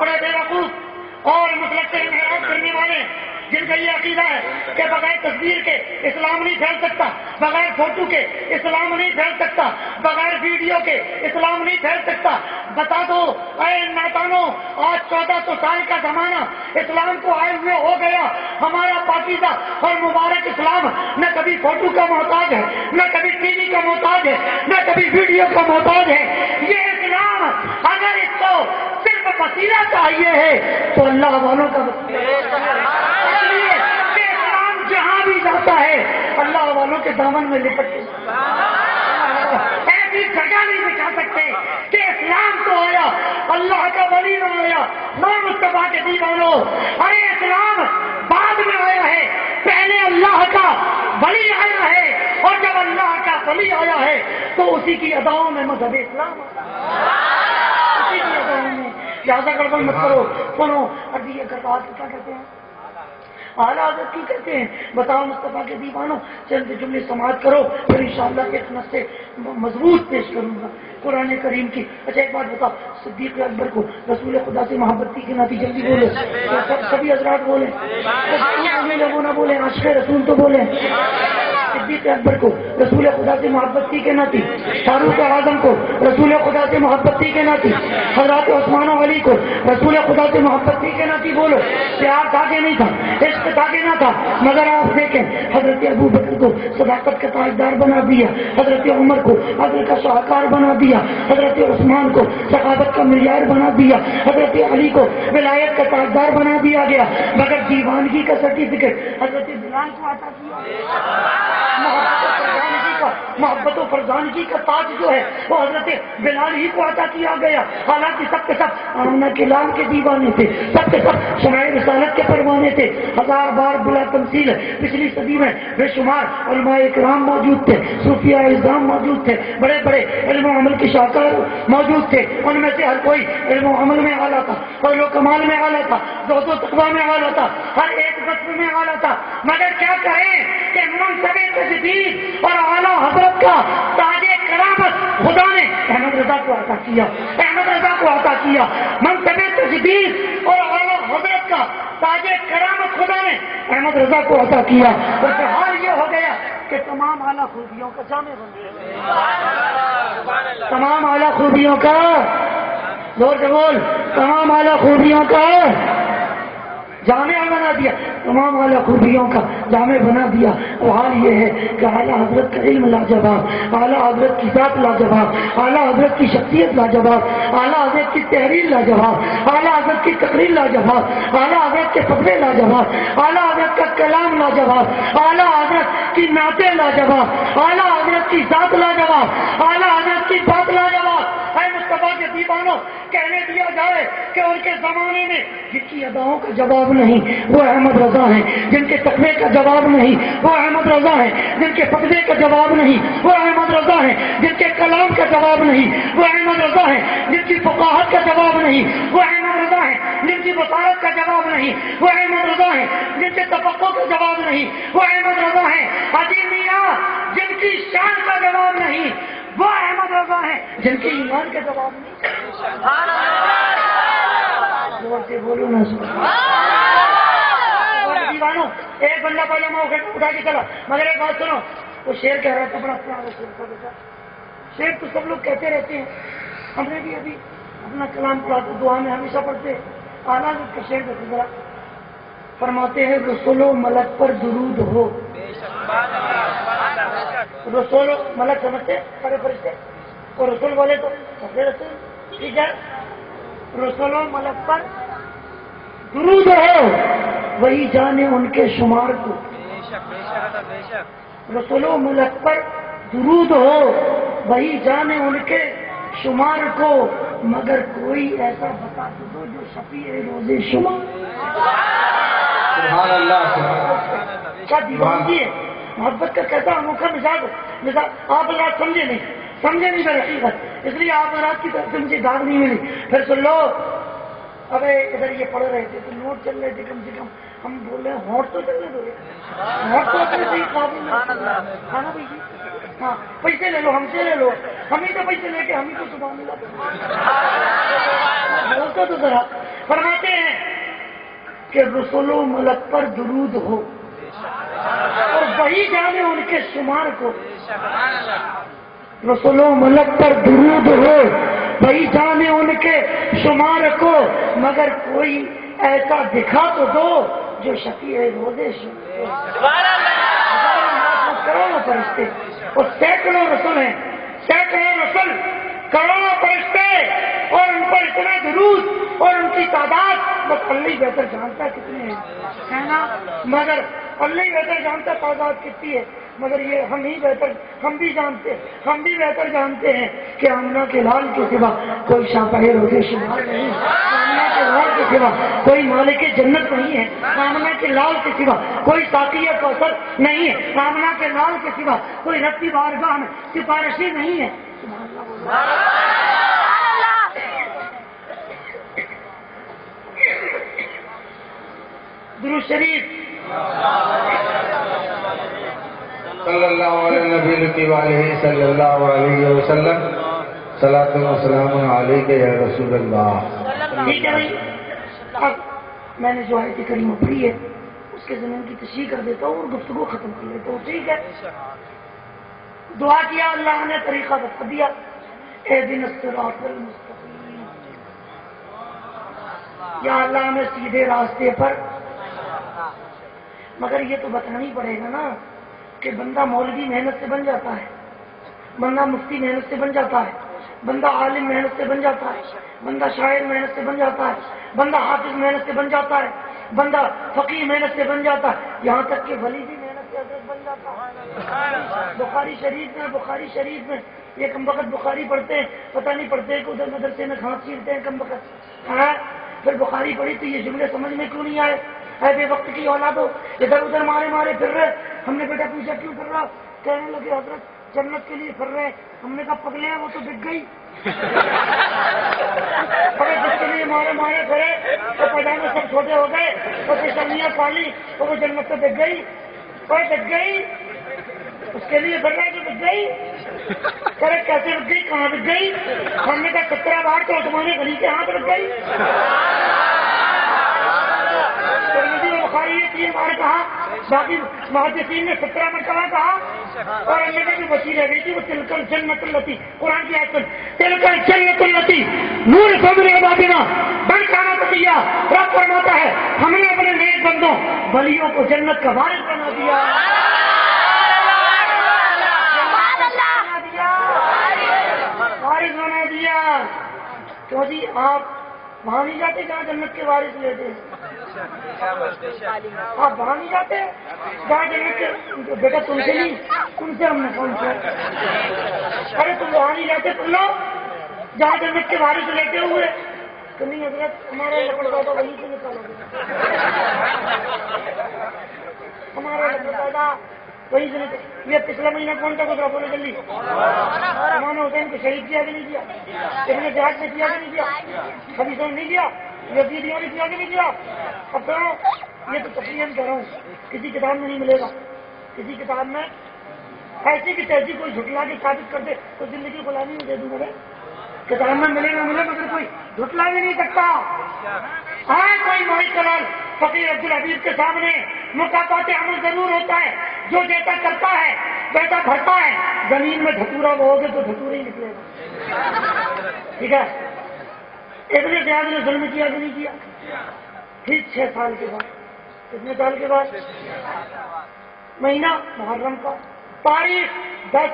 بڑے بیوقوف اور مسلک سے انحراف کرنے والے جن کا یہ عقیدہ ہے کہ بغیر تصویر کے اسلام نہیں پھیل سکتا، بغیر فوٹو کے اسلام نہیں پھیل سکتا، بغیر ویڈیو کے اسلام نہیں پھیل سکتا، بتا دو اے ناتانو، آج 1400 سال کا زمانہ اسلام کو آئے ہوئے ہو گیا. ہمارا پاکیزہ اور مبارک اسلام نہ کبھی فوٹو کا محتاج ہے، نہ کبھی ٹی وی کا محتاج ہے، نہ کبھی ویڈیو کا محتاج ہے. یہ اسلام اگر اس کو صرف وسیلہ چاہیے ہے تو اللہ والوں کا اسلام جہاں بھی جاتا ہے اللہ والوں کے دامن میں لپٹ کے ایسی جگہ نہیں بچا سکتے کہ اسلام تو آیا، اللہ کا ولی نہ آیا. مصطفیٰ کے دیوانوں، ارے اسلام بعد میں آیا ہے، پہلے اللہ کا ولی آیا ہے، اور جب اللہ کا ولی آیا ہے تو اسی کی اداؤں میں مذہب اسلام اسی کی اداؤں میں. لہٰذا گڑبڑ مت کرو. سنو ابھی یہ کرتا کیا کہتے ہیں، اعلیٰ حضرت کی کہتے ہیں. بتاؤ مصطفیٰ کے دیوانوں، چند جملے سماعت کرو پھر انشاءاللہ ایک نص مضبوط پیش کروں گا قرآن کریم کی. اچھا ایک بات بتاؤ، صدیق اکبر کو رسول خدا سے محبت کی ناتی جلدی بولے، سبھی حضرات بولیں، وہ نہ بولیں، عاشق رسول تو بولیں. صدیق اکبر کو رسول خدا سے محبت کی کے ناتی، فاروق اعظم کو رسول خدا سے محبت کی کے ناتی، حضرات عثمان و علی کو رسول خدا سے محبت کی کے ناتی. بولو پیار تھا کہ نہیں تھا، عشق تھا کہ نہ تھا؟ مگر آپ دیکھیں حضرت ابو بکر کو صداقت کا تاجدار بنا دیا، حضرت عمر کو عدل کا شاہکار بنا دیا، حضرت عثمان کو سخاوت کا معیار بنا دیا، حضرت علی کو ولایت کا تاجدار بنا دیا گیا. مگر دیوانگی کا سرٹیفکیٹ حضرت بلال کو عطا کیا. محبت و فرزانگی کا تاج جو ہے وہ حضرت بلال ہی کو عطا کیا گیا. حالانکہ سب کے سب آمنہ کے لال کے دیوانے تھے، سب کے سب شمائع رسالت کے پروانے تھے. ہزار بار بلا تمثیل پچھلی صدی میں بے شمار علماء اکرام موجود تھے، صوفیاء اعظام موجود تھے، بڑے بڑے علم و عمل کے شاہکار موجود تھے. ان میں سے ہر کوئی علم و عمل میں اعلیٰ تھا، فضل و کمال میں اعلیٰ تھا، زہد و تقویٰ میں اعلیٰ تھا، ہر ایک وصف میں اعلیٰ تھا. مگر کیا کہیں کہ منصب تجدید اور اعلیٰ حضرت کا تاج کرامت خدا نے احمد رضا کو عطا کیا، احمد رضا کو عطا کیا. منصب تجدید اور اعلیٰ حضرت کا تاج کرامت خدا نے احمد رضا کو عطا کیا. اور حال یہ ہو گیا کہ تمام اعلیٰ خوبیوں کا جامع بن گیا، تمام اعلیٰ خوبیوں کا، زور سے بول، تمام اعلیٰ خوبیوں کا جامع بنا دیا، تمام اعلیٰ خوبیوں کا جامع بنا دیا. اور حال یہ ہے کہ اعلیٰ حضرت کا علم لاجواب، اعلیٰ حضرت کی ذات لاجواب، اعلیٰ حضرت کی شخصیت لاجواب، اعلیٰ حضرت کی تحریر لاجواب، اعلیٰ حضرت کی تقریر لاجواب، اعلیٰ حضرت کے فتوے لاجواب، اعلیٰ حضرت کا کلام لاجواب، اعلیٰ حضرت کی نعتیں لاجواب، اعلیٰ حضرت کی ذات لاجواب، اعلیٰ حضرت کی بات لاجواب. اے مصطفیٰ کے دیوانوں، کہنے دیا جائے کہ ان کے زمانے میں جن کی اداؤں کا جواب نہیں وہ احمد رضا ہیں، جن کے تقوی کا جواب نہیں وہ احمد رضا ہیں، جن کے فتوے کا جواب نہیں وہ احمد رضا ہیں، جن کے کلام کا جواب نہیں وہ احمد رضا ہیں، جن کی فقاہت کا جواب نہیں وہ احمد رضا ہیں، جن کی بصارت کا جواب نہیں وہ احمد رضا ہیں، جن کے تفقع کا جواب نہیں وہ احمد رضا ہیں. حاجی میاں جن کی شان کا جواب نہیں وہ احمد رضا ہیں، جن کے ایمان کا جواب نہیں. زور سے بولو نا دیوانوں. ایک بندہ پہلے موقع اٹھا کے چلا، مگر ایک بات سنو، وہ شیر کہہ رہا تھا، بڑا پیارا شیر تھا بیٹا. شیر تو سب لوگ کہتے رہتے ہیں، ہم نے بھی ابھی اپنا کلام پڑھا تو دعا میں ہمیشہ پڑھتے. اعلیٰ کا شیر دیکھو ذرا، فرماتے ہیں رسول و ملک پر درود ہو. رسول و ملک سمجھتے بڑے فرشتے، اور رسول بولے تو رسول، ٹھیک ہے. رسول و ملک پر درود ہو وہی جانے ان کے شمار کو. رسول و ملک پر درود ہو وہی جانے ان کے شمار کو، مگر کوئی ایسا بتا دو جو شفیع روزے شمار. سبحان اللہ. کیا دیوانگی ہے، محبت کا کیسا انوکھا مزاج. آپ رات سمجھے نہیں در حقیقت، اس لیے آپ رات کی طرف سے مجھے داغ نہیں ملی. پھر سن لو، ابے ادھر یہ پڑھ رہے تھے تو نوٹ چل رہے تھے، کم سے کم ہم بول رہے ہیں ہونٹ تو چلنے دو، ہونٹ تو اپنے صحیح قابل کھانا بھی. ہاں پیسے لے لو، ہم سے لے لو، ہم ہی تو پیسے لے کے ہم ہی کو صبح ملا بولتا تو ذرا. فرماتے ہیں کہ رسول و ملک پر درود ہو اور وہی جانے ان کے شمار کو. رسول و ملک پر درود ہو وہی جانے ان کے شمار کو، مگر کوئی ایسا دکھا تو دو جو شفیع روزے کروڑوں فرشتے اور سینکڑوں رسول ہیں، سینکڑوں رسول، کروڑوں فرشتے، اور ان پر اتنا درود اور ان کی تعداد بس اللہ ہی بہتر جانتا کتنے ہیں، ہے نا؟ مگر اللہ ہی بہتر جانتا تعداد کتنی ہے، مگر یہ ہم بھی بہتر جانتے ہیں کہ آمنہ کے لال کے سوا کوئی شافع روزے شمار نہیں، آمنہ کے لال کے سوا کوئی مالک جنت نہیں ہے، آمنہ کے لال کے سوا کوئی ساقی کوثر نہیں ہے، آمنہ کے لال کے سوا کوئی ربی بارگاہ میں سفارشی نہیں ہے. درود شریف صلی اللہ علیہ نبی علیہ صلی اللہ علیہ وسلم. صلاۃ و سلام علیک یا رسول اللہ. ٹھیک ہے بھائی، اب میں نے جو آیت کریمہ پڑھی ہے اس کے ضمن کی تشریح کر دیتا ہوں اور گفتگو ختم کر لیتا ہوں. ٹھیک ہے، دعا کیا، اللہ نے طریقہ بتا دیا، اہدنا الصراط المستقیم، یا اللہ ہمیں سیدھے راستے پر. مگر یہ تو بتانا ہی پڑے گا نا کہ بندہ مولوی محنت سے بن جاتا ہے، بندہ مفتی محنت سے بن جاتا ہے، بندہ عالم محنت سے بن جاتا ہے، بندہ شاعر محنت سے بن جاتا ہے، بندہ حافظ محنت سے بن جاتا ہے، بندہ فقیہ محنت سے بن جاتا ہے، یہاں تک کہ ولی بھی محنت سے حضرت بن جاتا ہے. بخاری شریف میں یہ کم وقت بخاری پڑھتے ہیں، پتہ نہیں پڑھتے کہ ادھر مدرسے میں گھاس چیرتے ہیں کم وقت. پھر بخاری پڑھی تو یہ جملے سمجھ میں کیوں نہیں آئے؟ اے بے وقت کی اولادو، ادھر ادھر مارے پھر رہے. ہم نے بیٹا پوچھا کیوں پھر رہا؟ کہنے لگے حضرت جنت کے لیے پھر رہے. ہم نے کہا پگلے ہیں وہ تو بک گئی. ارے جس کے لیے مارے پھرے تو پائجامے سب چھوٹے ہو گئے اور پیشانیاں کالی اور وہ جنت سے بک گئی. اور بک گئی اس کے لیے پھر رہے جو بک گئی. ارے کیسے بک گئی، کہاں بک گئی؟ ہم نے کہا 17 بار تو عثمان غنی کے ہاتھ بک گئی. بخاری نے 3 بار کہا، باقی محدثین نے 17 مرتبہ کہا، اور اللہ نے جو بچی رہ گئی تھی وہ تلکل جنت التی، قرآن کی آیت پر تلکل جنت التی نور صبر عبادنا بن کھانا تقیہ. رب فرماتا ہے ہم نے اپنے نیک بندوں ولیوں کو جنت کا وارث بنا دیا. وارث بنا دیا. کیوں جی آپ وہاں نہیں جاتے جہاں جنت کے وارث لیتے ہیں؟ آپ وہاں نہیں جاتے جہاں جنت کے بیٹا تم سے نہیں، تم سے ہم نے کون سے. ارے تم وہاں نہیں جاتے تم لوگ جہاں جنت کے وارث لیتے ہوئے. تو نہیں حضرت ہمارا لکڑ پیدا وہیں سے نکالا گیا، ہمارا لکڑ پیدا وہی سے نکل. یہ پچھلا مہینہ کون سا گزرا بولے جلدی؟ امام حسین کو شہید کیا کہ نہیں کیا؟ ابن جہاد نے کیا کہ نہیں کیا؟ حدیثوں نے نہیں کیا؟ یزیدیوں نے کیا کہ نہیں کیا؟ اب تو یہ تو تفریح کہہ رہا ہوں، کسی کتاب میں نہیں ملے گا. کسی کتاب میں ایسی کی تیزی کوئی جھٹلا کے ثابت کر دے تو زندگی غلامی میں دے دوں گا. کتاب میں ملے نہ ملے مگر کوئی جھٹلا بھی نہیں سکتا. ہاں کوئی مائی کلال فقیر عبدالحبیب کے سامنے مکافات عمل ضرور ہوتا ہے، جو جیسا کرتا ہے ویسا بھرتا ہے. زمین میں دھتورا بہو گے تو دھتورا ہی نکلے گا. ٹھیک ہے، ابن زیاد نے ظلم کیا کہ نہیں کیا؟ پھر 6 سال کے بعد، کتنے سال کے بعد؟ مہینہ محرم کا، تاریخ 10،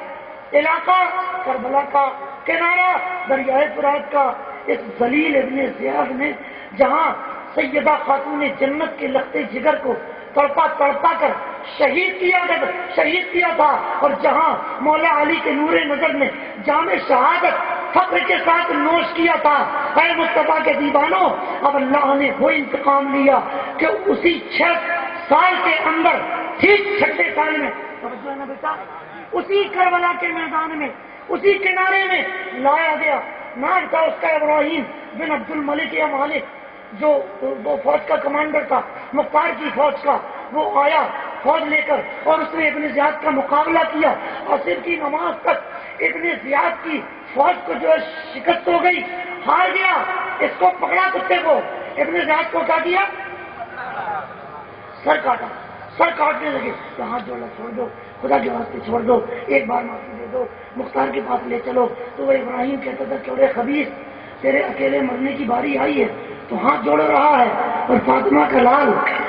علاقہ کربلا کا، کنارہ دریائے فرات کا. اس ذلیل ابن زیاد نے جہاں سیدہ خاتون جنت کے لختے جگر کو تڑپا کر شہید کیا تھا، اور جہاں مولا علی کے نور نظر نے جام شہادت فخر کے ساتھ نوش کیا تھا. اے مصطفیٰ کے دیوانوں، اب اللہ نے وہ انتقام لیا کہ اسی 6 سال کے اندر، ٹھیک 6 سال میں، توجہ ہے نا بیٹا، اسی کربلا کے میدان میں، اسی کنارے میں لایا گیا. نام تھا اس کا ابراہیم بن عبد الملک یا مالک، جو وہ فوج کا کمانڈر تھا، مختار کی فوج کا. وہ آیا فوج لے کر اور اس نے ابن زیاد کا مقابلہ کیا. عصر کی نماز تک ابن زیاد کی فوج کو جو ہے شکست ہو گئی، ہار گیا. اس کو پکڑا کتے کو، ابن زیاد کو کیا کیا؟ سر کاٹا. سر کاٹنے لگے تو ہاتھ جوڑا چھوڑ دو, خدا کے واسطے چھوڑ دو, ایک بار معافی دے دو, مختار کے پاس لے چلو. تو وہ ابراہیم کہتا تھا چورے خبیث, تیرے اکیلے مرنے کی باری آئی ہے تو ہاتھ جوڑ رہا ہے, اور فاطمہ کا لال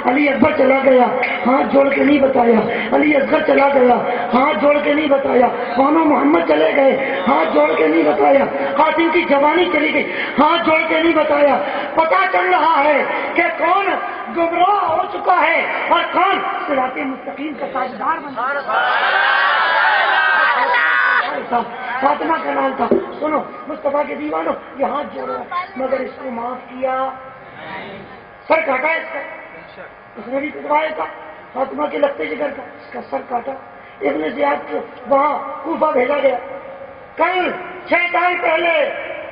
علی اکبر چلا گیا, ہاتھ جوڑ کے نہیں بتایا. علی اصغر چلا گیا, ہاتھ جوڑ کے نہیں بتایا. بانو محمد چلے گئے, ہاتھ جوڑ کے نہیں بتایا. قاسم کی جوانی چلی گئی, ہاتھ جوڑ کے نہیں بتایا. پتا چل رہا ہے کہ کون گمراہ ہو چکا ہے اور کون صراط مستقیم کا تاجدار بن چکا ہے. فاطمہ کا نام تھا. سنو مصطفیٰ کے دیوانوں, یہ ہاتھ جوڑا مگر اس کو معاف کیا, سر کاٹا اس کا, اس نے بھی کٹوایا تھا. فاطمہ کے لگتے جگر کا اس کا سر کاٹا. ابن زیاد کو وہاں کوفہ بھیجا گیا. کل 6 سال پہلے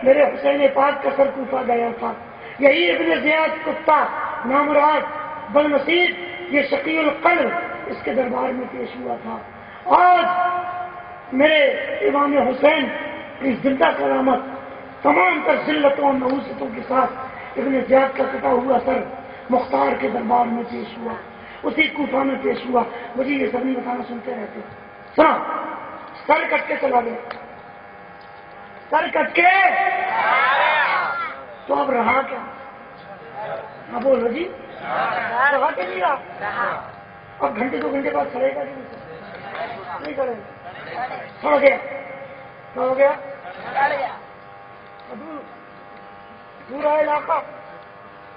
میرے حسین پاک کا سر کوفہ گیا تھا. یہی ابن زیاد کتا نامراد بدنصیب, یہ شقی القلب, اس کے دربار میں پیش ہوا تھا. آج میرے امام حسین کی زندہ کرامت تمام تر ذلتوں اور نحوستوں کے ساتھ ابن زیاد کا کٹا ہوا سر مختار کے دربار میں پیش ہوا, اسی کوفہ میں پیش ہوا. مجھے یہ سب نہیں بتانا, سنتے رہتے. سنا, سر کٹ کے چلا گیا, سر کٹ کے. تو اب رہا کیا؟ ہاں بولو جی, رہا کہ نہیں رہا؟ اب گھنٹے 2 گھنٹے بعد سڑے گا نہیں کرے گا. سڑ گیا, ہو گیا پورا علاقہ.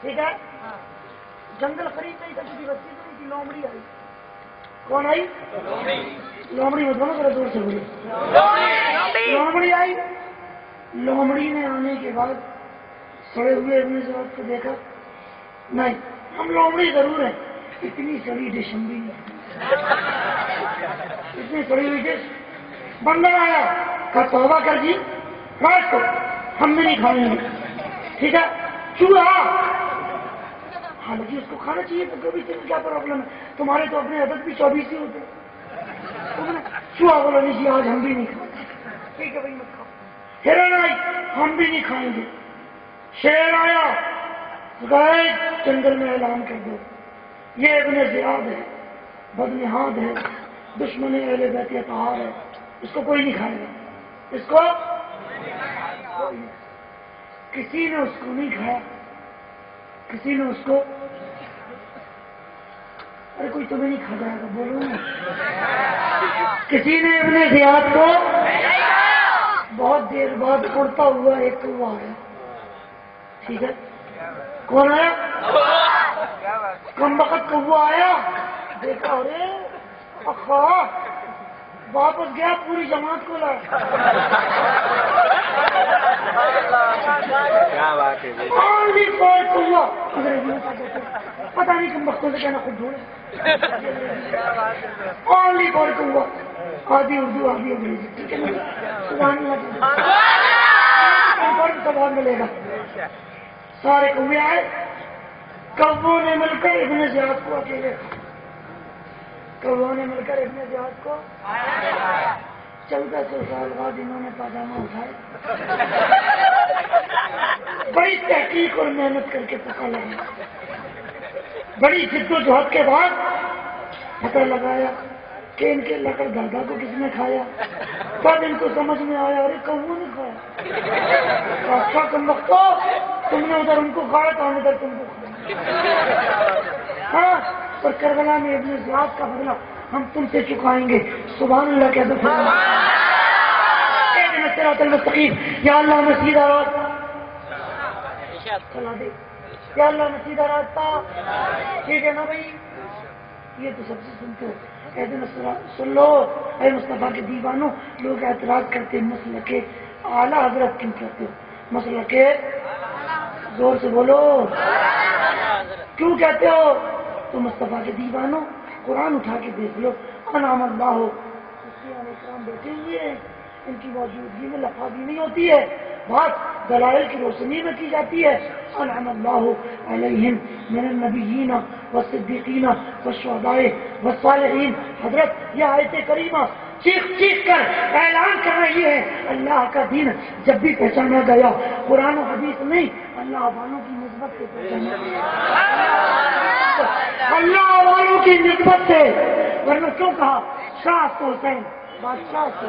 ٹھیک ہے, جنگل خرید نہیں تھا, کسی بستی تو نہیں تھی, لومڑی آئی. کون آئی؟ لومڑی مت بولو, ذرا زور سے بولو. لومڑی آئی. لومڑی نے آنے کے بعد سڑے ہوئے ابن زیاد کو دیکھا. نہیں, ہم لومڑی ضرور ہیں, اتنی سڑی ڈش ہم بھی نہیں, اتنی سڑی ہوئی ڈش. بندر آیا, کہا توبہ کر جی, رات کو ہم بھی نہیں کھائیں گے. ٹھیک ہے, چوہا, حالانکہ اس کو کھانا چاہیے تو کبھی تم کیا پرابلم ہے, تمہارے تو اپنے عدد بھی 24 ہی ہوتے. چوہا بولا نہیں جی آج ہم بھی نہیں کھائیں. ٹھیک ہے بھائی مت کھاؤ. ہرن آئی, ہم بھی نہیں کھائیں گے. شیر آیا, گئے جنگل میں اعلان کر دو یہ ابن زیاد ہے, بدنہاد ہے, دشمن اہل بیت اطہار ہے, اس کو کوئی نہیں کھائے گا. اس کو کوئی نہیں. کسی نے اس کو نہیں کھایا, کسی نے اس کو, ارے کوئی تمہیں نہیں کھا جائے گا, بولو نا. کسی نے ابن زیاد کو. بہت دیر بعد اڑتا ہوا ایک کوہ آیا. ٹھیک ہے, کون آیا؟ کم وقت کوہ آیا, دیکھا ارے اخا, واپس گیا پوری جماعت کو لایا. پتا نہیں کم وقتوں سے کہنا خود ڈھونڈے. اونلی فور کوہ, آدھی اردو آدھی انگریزی. ٹھیک ہے نا, سوال ملے گا. سارے کوے آئے, کووں نے مل کر ابن زیاد کو اکیلے, کووں نے مل کر ابن زیاد کو 1400 سال بعد انہوں نے پاجامہ اٹھائے. بڑی تحقیق اور محنت کر کے پتہ لگا, بڑی جد و جہد کے بعد پتہ لگایا کہ ان کے لکڑ دادا کو کس نے کھایا. تب ان کو سمجھ میں آیا ارے کووں نے کھایا. اچھا کم وقت تم نے ادھر ان کو کھایا تو ہم ادھر تم کو کھایا. ہاں, اور کربلا میں ابن زیاد کا بدلہ ہم تم سے چکائیں گے. سبحان اللہ کہہ دو. صراط المستقیم. یا اللہ ہمیں سیدھا راستہ چلا دے, یا اللہ ہمیں سیدھا راستہ. ٹھیک ہے نا بھائی, یہ تو سب سے سنتے ہو. سن لو اے مصطفیٰ کے دیوانوں, لوگ اعتراض کرتے مسلک اعلیٰ حضرت کیوں کہتے ہو؟ مسلک زور سے بولو, کیوں کہتے ہو؟ تو مصطفیٰ کے دیوانوں قرآن اٹھا کے دیکھ لو. انعم اللہ, کرام بیٹھے ہوئے ہیں, ان کی موجودگی میں لفاظی نہیں ہوتی ہے, بات دلائل کی روشنی میں کی جاتی ہے. انعم اللہ علیہم من النبیین والصدیقین والشہداء والصالحین. حضرت یہ آیت کریمہ چیخ چیخ کر اعلان کر رہی ہے اللہ کا دین جب بھی پہچانا گیا قرآن و حدیث نہیں, اللہ والوں کی نسبت سے اللہ والوں کی نسبت سے، ورنہ کیوں کہا شاہ تو حسین بادشاہ سے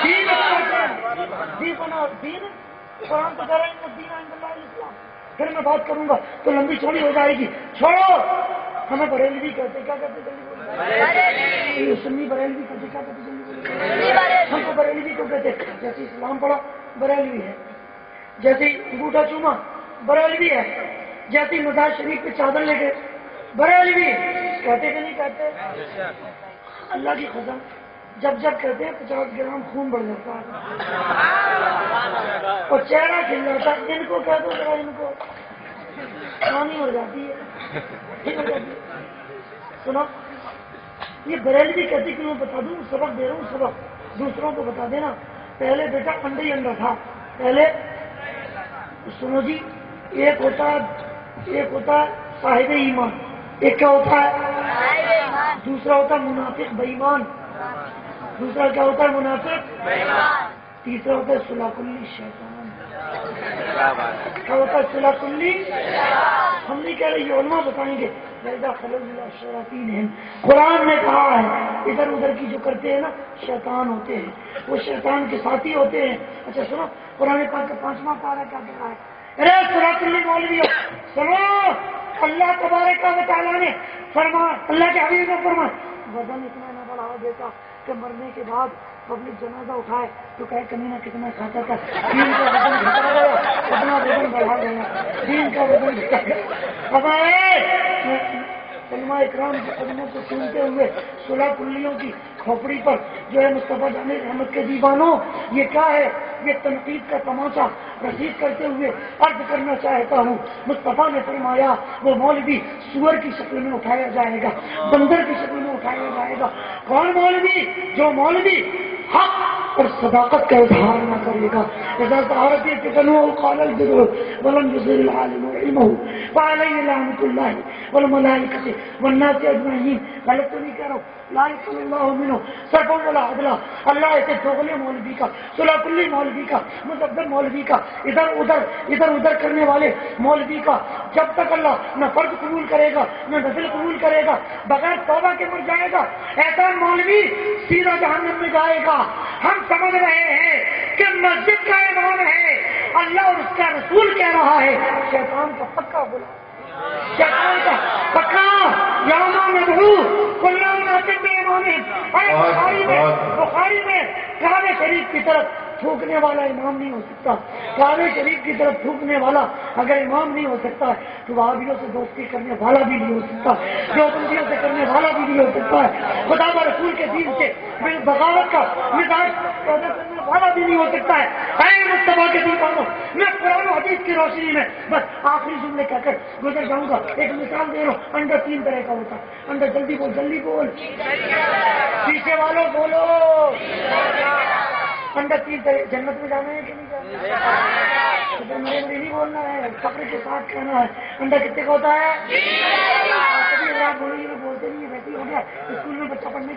دین بنا دین قرآن تو کہہ رہے ہیں دین عند اللہ الاسلام. پھر میں بات کروں گا تو لمبی چوڑی ہو جائے گی، چھوڑو. ہمیں بریلوی کہتے، کیا کہتے جلدی بولو؟ سنی بریلوی کہتے، کیا کہتے جلدی بولو؟ ہم کو بریلوی کو کہتے. جیسے اسلام پڑھا بریلوی ہے، جیسے انگوٹھا چوما بریلوی ہے، جیسے مزار شریف پہ چادر لے گئے بریلوی کہتے کہ نہیں کہتے؟ اللہ کی قسم جب جب کہتے ہیں 50 گرام خون بڑھ جاتا ہے اور چہرہ کھل جاتا ہے. ان کو کہہ دو ذرا، ان کو پانی ہو جاتی ہے. سنو یہ بریلوی کہتی کہ میں بتا دوں، سبق دے رہا ہوں، سبق دوسروں کو بتا دینا. پہلے بیٹا انڈا ہی انڈا تھا پہلے. سنو جی، ایک ہوتا ہے صاحب ایمان، ایک کیا ہوتا ہے؟ دوسرا ہوتا ہے منافق بے ایمان. دوسرا کیا ہوتا ہے؟ منافق. تیسرا ہوتا ہے صلح کلی شیطان. کیا ہوتا ہے؟ صلح کلی. ہم نہیں کہہ رہے، یہ علماء بتائیں گے. قرآن نے کہا ہے ادھر ادھر کی جو کرتے ہیں نا شیطان ہوتے ہیں، وہ شیطان کے ساتھی ہوتے ہیں. اچھا سنو، قرآن پاک کا 5واں پارہ کیا کہہ رہا ہے؟ ارے صلح کلی مولوی سنو، اللہ تبارک و تعالیٰ نے فرمایا، اللہ کے حبیب نے فرمایا وزن اتنا نہ بڑھاؤ بیٹا کہ مرنے کے بعد پبلک جنازہ اٹھائے تو کہے کمینہ کتنا کھاتا تھا، دین کا وزن گھٹا گیا، اپنا وزن بڑھا گیا، دین کا وزن گھٹا گیا. علماء اکرام کے قدموں کو سنتے ہوئے صلح کلیوں کی کھوپڑی پر جو ہے مصطفیٰ جان رحمت کے دیوانوں، یہ کیا ہے؟ یہ تنقید کا تماشا رسید کرتے ہوئے عرض کرنا چاہتا ہوں. مصطفیٰ نے فرمایا وہ مولوی سور کی شکل میں اٹھایا جائے گا، بندر کی شکل میں اٹھایا جائے گا. کون مولوی؟ جو مولوی حق اور صداقت کا اظہار نہ کرے گا. والناس اجمعین. غلط تو نہیں کہہ رہا ہوں، لا يقبل اللہ منہ صرفا ولا عدلا. اللہ ایسے دوغلے مولوی کا، صلح کلی مولوی کا، مزدر مولوی کا، ادھر ادھر کرنے والے مولوی کا جب تک اللہ نہ فرض قبول کرے گا نہ نفل قبول کرے گا، بغیر توبہ کے مر جائے گا، ایسا مولوی سیدھا جہنم میں جائے گا. ہم سمجھ رہے ہیں کہ مسجد کا امام ہے، اللہ اور اس کا رسول کہہ رہا ہے شیطان کا پکا بولا، شیطان کا پکا یوم ندعو کل اناس بامامہم. بخاری میں کعبہ شریف کی طرف تھوکنے والا امام نہیں ہو سکتا. کعبہ شریف کی طرف تھوکنے والا اگر امام نہیں ہو سکتا ہے تو وہابیوں سے دوستی کرنے والا بھی نہیں ہو سکتا، دیوبندیوں سے کرنے والا بھی نہیں ہو سکتا ہے، خدا و رسول کے دین سے بغاوت کا مزاج پیدا کرنے والا بھی نہیں ہو سکتا ہے. اے مصطفیٰ کے دیوانوں، میں قرآن و حدیث کی روشنی میں بس آخری جملے کہہ کر گزر جاؤں گا. ایک مثال دے رہا ہوں. انڈا 3 طرح کا ہوتا ہے. انڈا جلدی بول، پیچھے والوں بولو. انڈا 3 طرح. جنت میں جانا ہے کہ نہیں جانا؟ مجھے نہیں بولنا ہے، فخر کے ساتھ کہنا ہے. انڈا کتنے کا ہوتا ہے؟ بولتے نہیں ہے، ویسے ہی ہو گیا. اسکول میں بچہ پڑھنے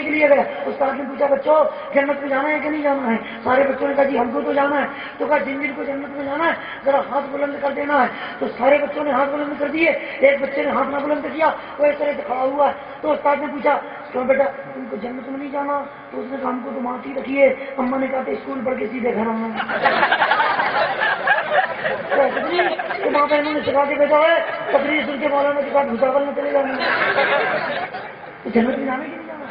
کے لیے گیا، استاد نے پوچھا بچوں جنت میں جانا ہے کہ نہیں جانا ہے؟ سارے بچوں نے کہا جی ہم کو تو جانا ہے. تو کہا جن کو جنت میں جانا ہے ذرا ہاتھ بلند کر دینا ہے. تو سارے بچوں نے ہاتھ بلند کر دیے. ایک بچے نے ہاتھ نہ بلند کیا، وہ اس طرح سے کھڑا ہوا ہے. تو استاد نے پوچھا کیوں بیٹا تم کو جنت میں نہیں جانا؟ تو اس نے کہا ہم کو تو معافی رکھیے، اماں نے کہا تھا اسکول پڑھ کے سیدھے گھر آنا. ماں بہنوں نے سکھا کے بیٹا ہے تقریر سن کے مولانا کے ساتھ بھوساول میں چلے جانا. تو جنت میں جانا کہ نہیں جانا؟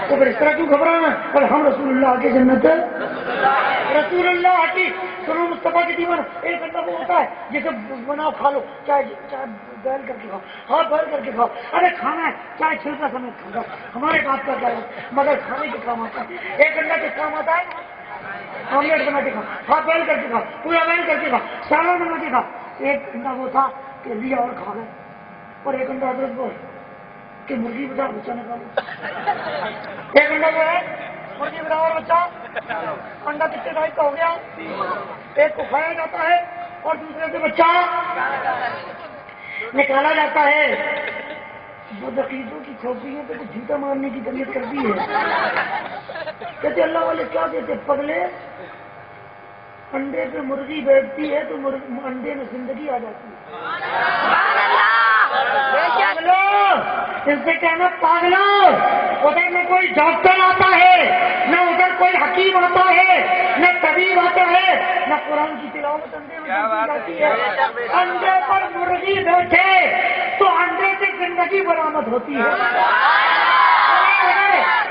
تو پھر اس طرح کیوں گھبرانا؟ پر ہم رسول اللہ کے جنت، رسول اللہ کی سنو مصطفیٰ کی دیوان. ایک گھنٹہ وہ ہوتا ہے جیسے بناؤ کھا لو، چاہے بوائل کر کے کھاؤ، ہاں بوائل کر کے کھاؤ. ارے کھانا ہے چاہے چھلکا سمیت کھاؤ، ہمارے بات کا کیا ہے، مگر کھانے کے کام آتا ہے. 1 گھنٹہ کے کام آتا ہے آملیٹ بنا کے کھاؤ، ہاں بوائل کر کے کھاؤ، پورا بوائل کر کے کھاؤ، سالن بنا کے کھاؤ. 1 گھنٹہ وہ تھا کہ لیا اور کھا گئے، اور 1 گھنٹہ حضرت وہ کہ مرغی بچا بچہ نکالو. 1 گھنٹہ وہ ہے مرغی بچا اور بچہ. انڈا کتنے ٹائپ کا ہو گیا؟ ایک کو کھایا جاتا ہے اور دوسرے سے بچہ نکالا جاتا ہے. بدعقیدوں کی کھوپڑیوں پہ تو جھوٹا مارنے کی طبیعت کرتی ہے. کہتے اللہ والے کیا کہتے پگلے انڈے پہ مرغی بیٹھتی ہے تو انڈے میں زندگی آ جاتی ہے. ان سے کہنا پاگلو، ادھر نہ کوئی ڈاکٹر آتا ہے، نہ ادھر کوئی حکیم آتا ہے، نہ طبیب آتا ہے، نہ قرآن کی تلاوت انڈے میں جاتی ہے. انڈے پر مرغی بیٹھے تو انڈے سے زندگی برآمد ہوتی ہے.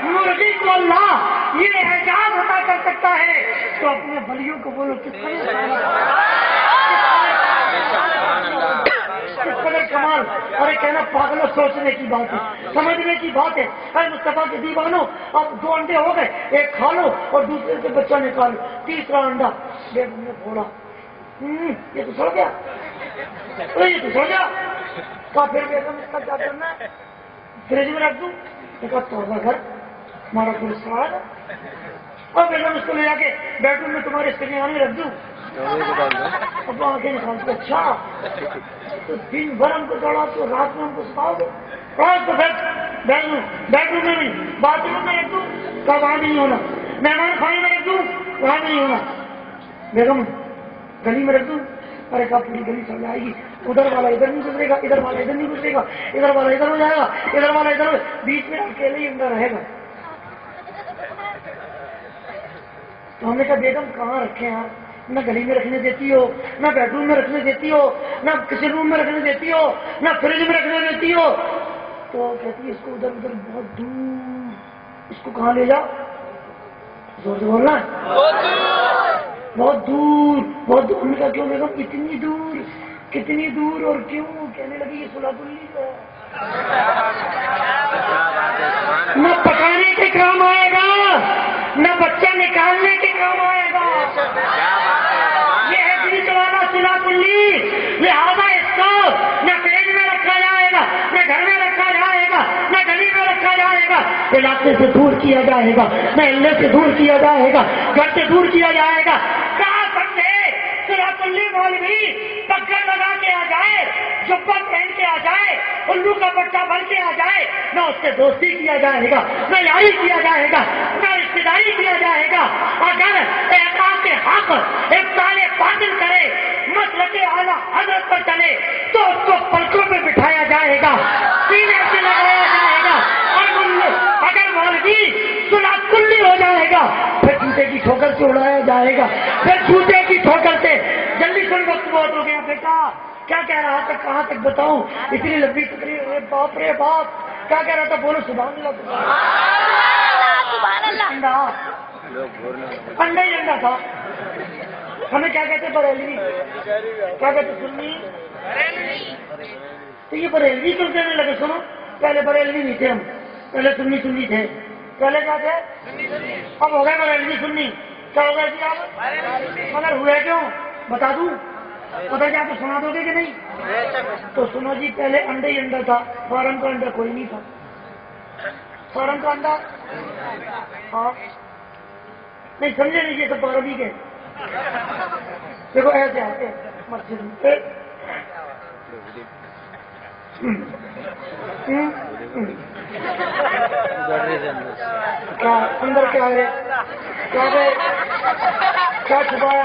مرغی کو اللہ یہ اعجاز عطا کر سکتا ہے تو اپنے بلیوں کو بولو کس قدر کمال. اور کہنا پاگلوں سوچنے کی بات ہے، سمجھنے کی بات ہے. اے مصطفیٰ کے دیوانوں، اب 2 انڈے ہو گئے، ایک کھا لو اور دوسرے سے بچہ نکالو. تیسرا انڈا بیگم نے پھوڑا، یہ تو سو گیا، یہ تو سو گیا. کہا پھر بیگم اس کا کیا کرنا ہے؟ فریج میں رکھ دوں؟ کہا توبہ گھر ہمارا کوئی سوال ہے. اور بیگم اس کو لے جا کے بیڈ روم میں تمہارے سریان میں رکھ دوں؟ اب آنکھیں نکال کے اچھا تو دن بھر ہم کو دوڑا تو رات میں ہم کو سکھاؤ گے. رات کو بیڈ روم میں نہیں، باتھ روم میں رکھ دوں؟ کہا وہاں نہیں ہونا. مہمان خانے میں رکھ دوں؟ وہاں نہیں ہونا. بیگم گلی میں رکھ دوں؟ ارے کہا پوری گلی چل جائے گی، ادھر والا ادھر نہیں گزرے گا، ادھر والا ادھر نہیں گزرے گا، ادھر والا ادھر ہو جائے گا، ادھر والا ادھر، بیچ میں اکیلے ہی اندر رہے گا. تو ہم نے کہا بیگم کہاں رکھے ہیں آپ؟ نہ گلی میں رکھنے دیتی ہو، نہ بیڈ روم میں رکھنے دیتی ہو، نہ کچن روم میں رکھنے دیتی ہو، نہ فریج میں رکھنے دیتی ہو. تو کہتی ہے اس کو ادھر ادھر بہت دور، اس کو کہاں لے جاؤ؟ زور سے بولنا ہے. بہت دور بہت دور. ہم نے کہا کیوں بیگم اتنی دور؟ کتنی دور اور کیوں؟ کہنے لگی یہ صلاۃ العید ہے، نہ پکانے کے کام آئے گا، نہ بچہ نکالنے کے کام آئے گا. یہ ہے بیچ والا صلاۃ العید. لہٰذا اس کو نہ فریج میں رکھا جائے گا، نہ گھر میں رکھا جائے گا، نہ گلی میں رکھا جائے گا. علاقے سے دور کیا جائے گا، محلے سے دور کیا جائے گا، گھر سے دور کیا جائے گا. کہاں سمجھے صلاۃ العید مولوی پگڑ لگا کے آ جائے، جبہ پہن کے آ جائے، الو کا بچہ بن کے آ جائے، نہ اس سے دوستی کیا جائے گا، نہ یاری کیا جائے گا، نہ رشتے داری کیا جائے گا. اگر احکام حق ابطال باطل کرے، مسلک اعلیٰ حضرت پر چلے تو اس کو پلکوں پہ بٹھایا جائے گا، سینے سے لگایا جائے گا. اور اگر مولوی صلاۃ کلی ہو جائے گا پھر جوتے کی ٹھوکر سے اڑایا جائے گا، پھر جوتے کی ٹھوکر سے. جلدی سن، وقت بہت ہو گیا بیٹا. کیا کہہ رہا تھا؟ کہاں تک بتاؤں؟ اتنی لمبی تقریر. باپ رے باپ، کیا کہہ رہا تھا؟ بولو سبحان اللہ. انڈا ہی انڈا تھا. ہمیں کیا کہتے بریلوی؟ کیا کہتے سنی؟ تو یہ بریلوی کیوں کہنے لگے؟ سنو، پہلے بریلوی نہیں تھے ہم، پہلے سنی تھے. پہلے کیا تھے؟ اب ہو گئے بریلوی سنی. کیا ہو گیا جی آپ؟ مگر ہوئے کیوں بتا دوں؟ پتا کیا آپ سنا دو گے کہ نہیں؟ تو سنو جی، پہلے انڈا ہی انڈا تھا. فارم کا انڈا کوئی نہیں تھا. فارم کا انڈا ہاں نہیں سمجھے نہیں. یہ سب عربی کے دیکھو ایسے آتے مسجد میں. کیا اندر کیا ہے؟ کیا چھپایا؟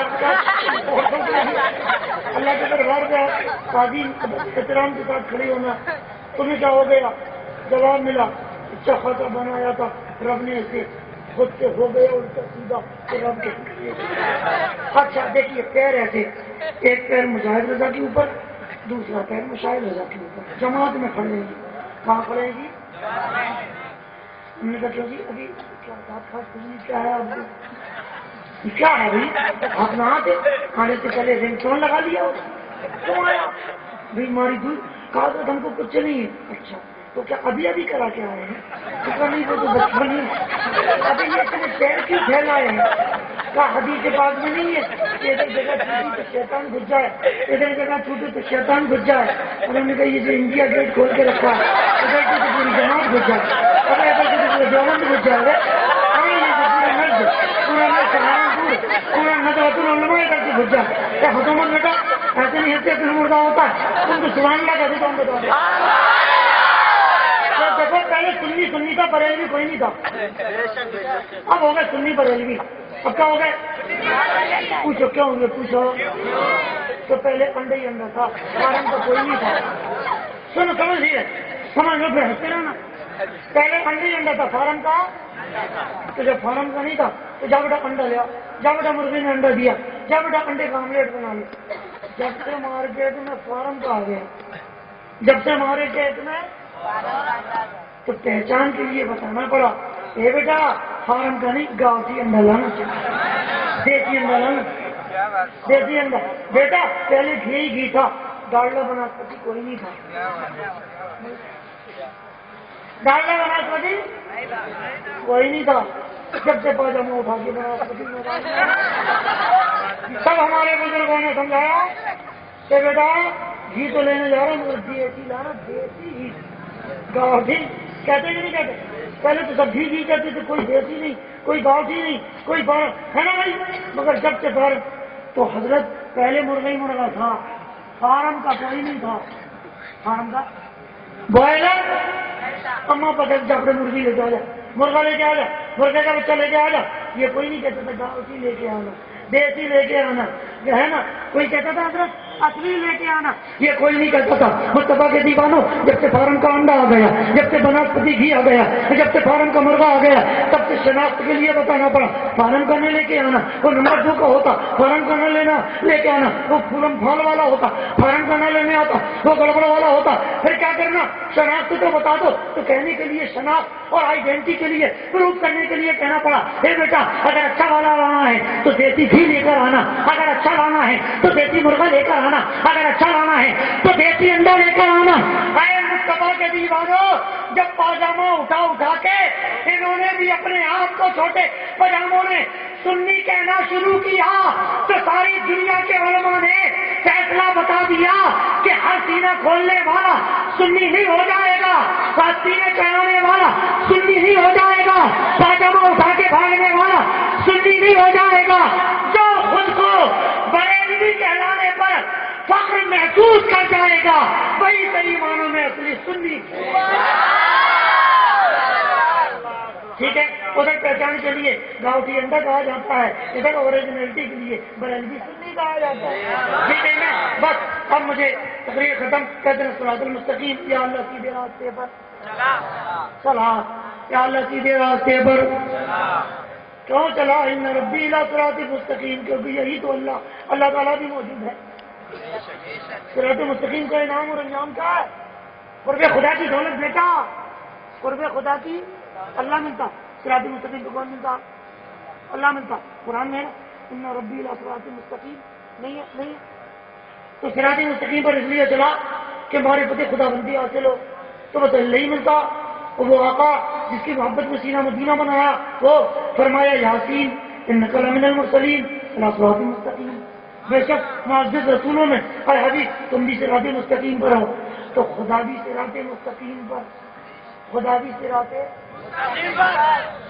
اللہ کے دربار پہ تعظیم احترام کے ساتھ کھڑی ہونا. تمہیں کیا ہو گیا؟ جواب ملا اچھا خاصا بنایا تھا رب نے اسے، خود سے ہو گیا الٹا سیدھا تو رب کے. اچھا دیکھیے پیر ایسے، ایک پیر مجاہد رضا کے اوپر، دوسرا پیر مشاہد رضا کے اوپر. جماعت میں کھڑے گی. کہاں کھڑے گی؟ ہم نے کہا کیوں جی ابھی کیا بات خاص کیا ہے؟ آپ کیا ہے بھائی؟ آپ نہ آتے کھانے سے پہلے رنگ ٹون لگا لیا ہو کیوں آیا بھائی؟ ہماری دور کہا تو ہم کو کچھ نہیں ہے. اچھا تو کیا ابھی کرا کے آئے ہیں؟ نہیں تو بچپن ہی ابھی یہ اتنے پیر کیوں پھیلائے ہیں؟ کہا حدیث پاک میں نہیں ہے کہ ادھر جگہ چھوٹی تو شیطان گھس جائے، ادھر جگہ چھوٹی تو شیطان گھس جائے. انہوں نے کہا یہ جو انڈیا گیٹ کھول کے رکھا ہے ادھر سے تو پوری جماعت گھس جائے، ادھر ادھر سے تو پورا جوان گھس جائے گا. پورا ندوۃ العلماء ادھر سے گھس جائے. کیا حکومت بیٹا ایسے نہیں ہنستے پھر مردہ ہوتا ہے. تم تو سبحان اللہ کہتے تو ہم بتا دیں. دیکھو پہلے سنی تھا، بریلوی کوئی نہیں تھا. اب ہو گئے سنی بریلوی. اب کیا ہو گئے؟ پوچھو کیوں ہوئے پوچھو. تو پہلے انڈا ہی انڈا تھا, فارم کا کوئی نہیں تھا. سنو سمجھیے, سمجھ لو پھر ہنستے رہنا. پہلے انڈا ہی انڈا تھا, فارم کا. تو جب فارم کا نہیں تھا تو جا بیٹا انڈا لیا, جا بیٹا مرغی نے انڈا دیا, جا بیٹا انڈے کا آملیٹ بنا لیا. جب سے مارکیٹ میں فارم کا آ گیا, جب سے مارکیٹ میں تو پہچان کے لیے بتانا پڑا, اے بیٹا فارم کا نہیں گاؤں انڈا لانا چاہیے, دیسی انڈا لانا, دیسی انڈا. بیٹا پہلے گھی ہی گھی تھا, ڈالڈا بناسپتی کوئی نہیں تھا. ڈالڈا بناسپتی کوئی نہیں تھا. جب سے پاجامہ اٹھا کے بناسپتی میں سب ہمارے بزرگوں نے سمجھایا کہ بیٹا گھی تو لینے جا رہا ہوں مگر دیسی لانا, دیسی گھی. گاؤں گھی کہتے کہ نہیں کہتے؟ پہلے تو سب گھی کہتے تھے, کوئی دیسی نہیں, کوئی گاؤں نہیں, کوئی فارم ہے نا بھائی. مگر جب سے فارم تو حضرت پہلے مرغا ہی مرغا تھا, فارم کا کوئی نہیں تھا. فارم کا بوائلر اما پتہ جب مرغی لے کے آ جائے, مرغا لے کے آ جائے, مرغے کا بچہ لے کے آ جائے, یہ کوئی نہیں کہتا تھا گاؤں لے کے آنا, دیسی لے کے آنا, ہے نا. کوئی کہتا تھا حضرت اصلی لے کے آنا, یہ کوئی نہیں کہتا تھا. مصطفیٰ کے دیوانوں, جب سے فارم کا انڈا آ گیا, جب سے بناسپتی گھی آ گیا, جب سے فارم کا مرغا آ گیا, تب سے شناخت کے لیے بتانا پڑا. فارم کا نہ لے کے آنا, وہ نمبر 2 کا ہوتا. فارم کا نہ لینا لے کے آنا, وہ پھولم پھال والا ہوتا. فارم کا نہ لینے آتا, وہ گڑبڑ والا ہوتا. پھر کیا کرنا, شناخت تو بتا دو. تو کہنے کے لیے شناخت اور آئیڈینٹی کے لیے پروف کرنے کے لیے کہنا پڑا, اے بیٹا اگر اچھا والا لانا ہے تو دیسی گھی لے کر آنا, اگر اچھا لانا ہے تو دیسی مرغا لے کر آنا, اگر اچھا لانا ہے تو دیسی انڈا لے کر آنا. اے مصطفیٰ کے دیوانوں, جب پاجامہ اٹھا کے انہوں نے بھی اپنے آپ کو چھوٹے پاجاموں نے سنی کہنا شروع کیا تو ساری دنیا کے علماء نے فیصلہ بتا دیا کہ ہر سینہ کھولنے والا سنی نہیں ہو جائے گا, ہر سینے چڑھانے والا سنی نہیں ہو جائے گا, پاجامہ اٹھا کے بھاگنے والا سنی نہیں ہو جائے گا. جو خود کو بریلوی کہلانے پر فخر محسوس کر جائے گا وہی صحیح معنوں میں اصلی سنی. ٹھیک ہے, ادھر پہچان کے لیے گاؤں کی انڈا کہا جاتا ہے, ادھر اوریجنلٹی کے لیے بریلوی سنی کہا جاتا ہے. ٹھیک ہے نا. بس اب مجھے تقریر ختم کر دینا. صراط المستقیم, یا اللہ سیدھے راستے پر چلا, یا اللہ سیدھے راستے پر کیوں چلا, ان ربی لا صراط مستقیم, کیونکہ یہی تو اللہ تعالیٰ بھی موجود ہے. صراط مستقیم کا انعام اور انجام کیا ہے؟ قرب خدا کی دولت بیٹا, قرب خدا کی اللہ ملتا. صراط مستقیم کو کون ملتا؟ اللہ ملتا. قرآن میں ان ربی لا صراط مستقیم نہیں ہے, نہیں. تو صراط مستقیم پر اس لیے چلا کہ معرفت خدا بندی حاصل ہو, تو بس اللہ ہی ملتا. وہ آقا جس کی محبت میں سینہ مدینہ بنایا, وہ فرمایا یاسین انک لمن المرسلین علی صراط مستقیم. بے شک معزز رسولوں میں اے حبیب تم بھی صراط مستقیم پر ہو. تو خدا بھی صراط مستقیم پر, خدا بھی صراط مستقیم پر.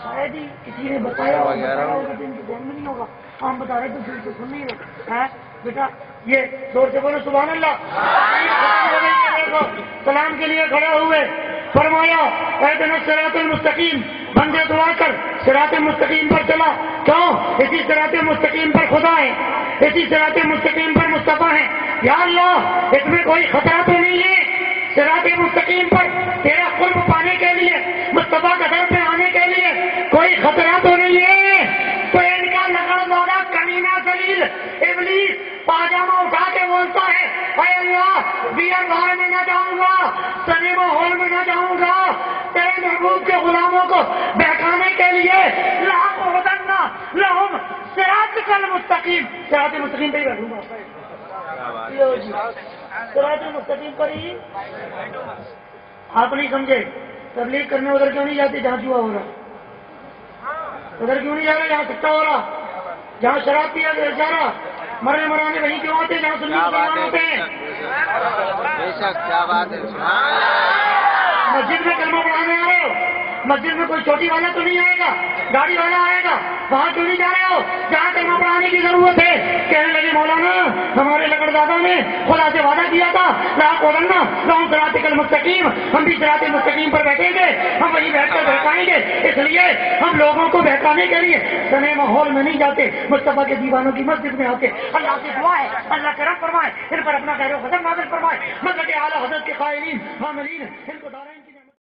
شاید ہی کسی نے بتایا ہوگا تو ان کے ذہن میں نہیں ہوگا, ہم بتا رہے تو دل سے سن نہیں رہے. بیٹا یہ زور سے بولو سبحان اللہ. سلام کے لیے کھڑے ہوئے, فرمایا اہدنا الصراط المستقیم, بندے دعا کر صراط مستقیم پر چلا. کیوں؟ اسی صراط مستقیم پر خدا ہے, اسی صراط مستقیم پر مصطفیٰ ہے. یا اللہ اس میں کوئی خطرہ تو نہیں ہے. صراط مستقیم پر تیرا قرب پانے کے لیے, مصطفیٰ کے در پہ آنے کے لیے کوئی خطرہ تو نہیں ہے. تو ان کا لگڑ دوڑا کمینہ ذلیل ابلیس پاجامہ اٹھا کے بولتا ہے, اے اللہ بیئر بار میں نہ جاؤں گا, سنیما ہال میں نہ جاؤں گا, تیرے محبوب کے غلاموں کو بہکانے کے لیے لہم صراطک المستقیم, صراط مستقیم پہ ہی بیٹھوں گا. صراط مستقیم پر ہی. آپ نہیں سمجھے, تبلیغ کرنے ادھر کیوں نہیں جاتے جہاں جوا ہو رہا, ادھر کیوں نہیں جا رہے جہاں سکتا ہو رہا, جہاں شراب پیا جا رہا, مرنے مرانے وہیں کیوں آتے جہاں سنی مسلمان ہوتے ہیں. مسجد میں کلمہ پڑھانے آ رہے ہو, مسجد میں کوئی چھوٹی والا تو نہیں آئے گا, گاڑی والا آئے گا, وہاں کیوں نہیں جا رہے ہو جہاں کلمہ پڑھانے کی ضرورت ہے. کہنے لگے مولانا ہمارے لکڑ دادا نے خدا سے وعدہ کیا تھا لا قولنا لہم صراطک المستقیم, ہم بھی صراط مستقیم پر بیٹھیں گے, ہم وہیں بیٹھ کر بہکائیں گے. اس لیے ہم لوگوں کو بہکانے کے لیے سنے ماحول میں نہیں جاتے, مصطفیٰ کے دیوانوں کی مسجد میں آتے. اللہ سے دعا ہے اللہ کرم فرمائے, ان پر اپنا خیر و فضل نازل فرمائے. مدد اعلیٰ حضرت کے قائلین حاملین ان کو دارین کی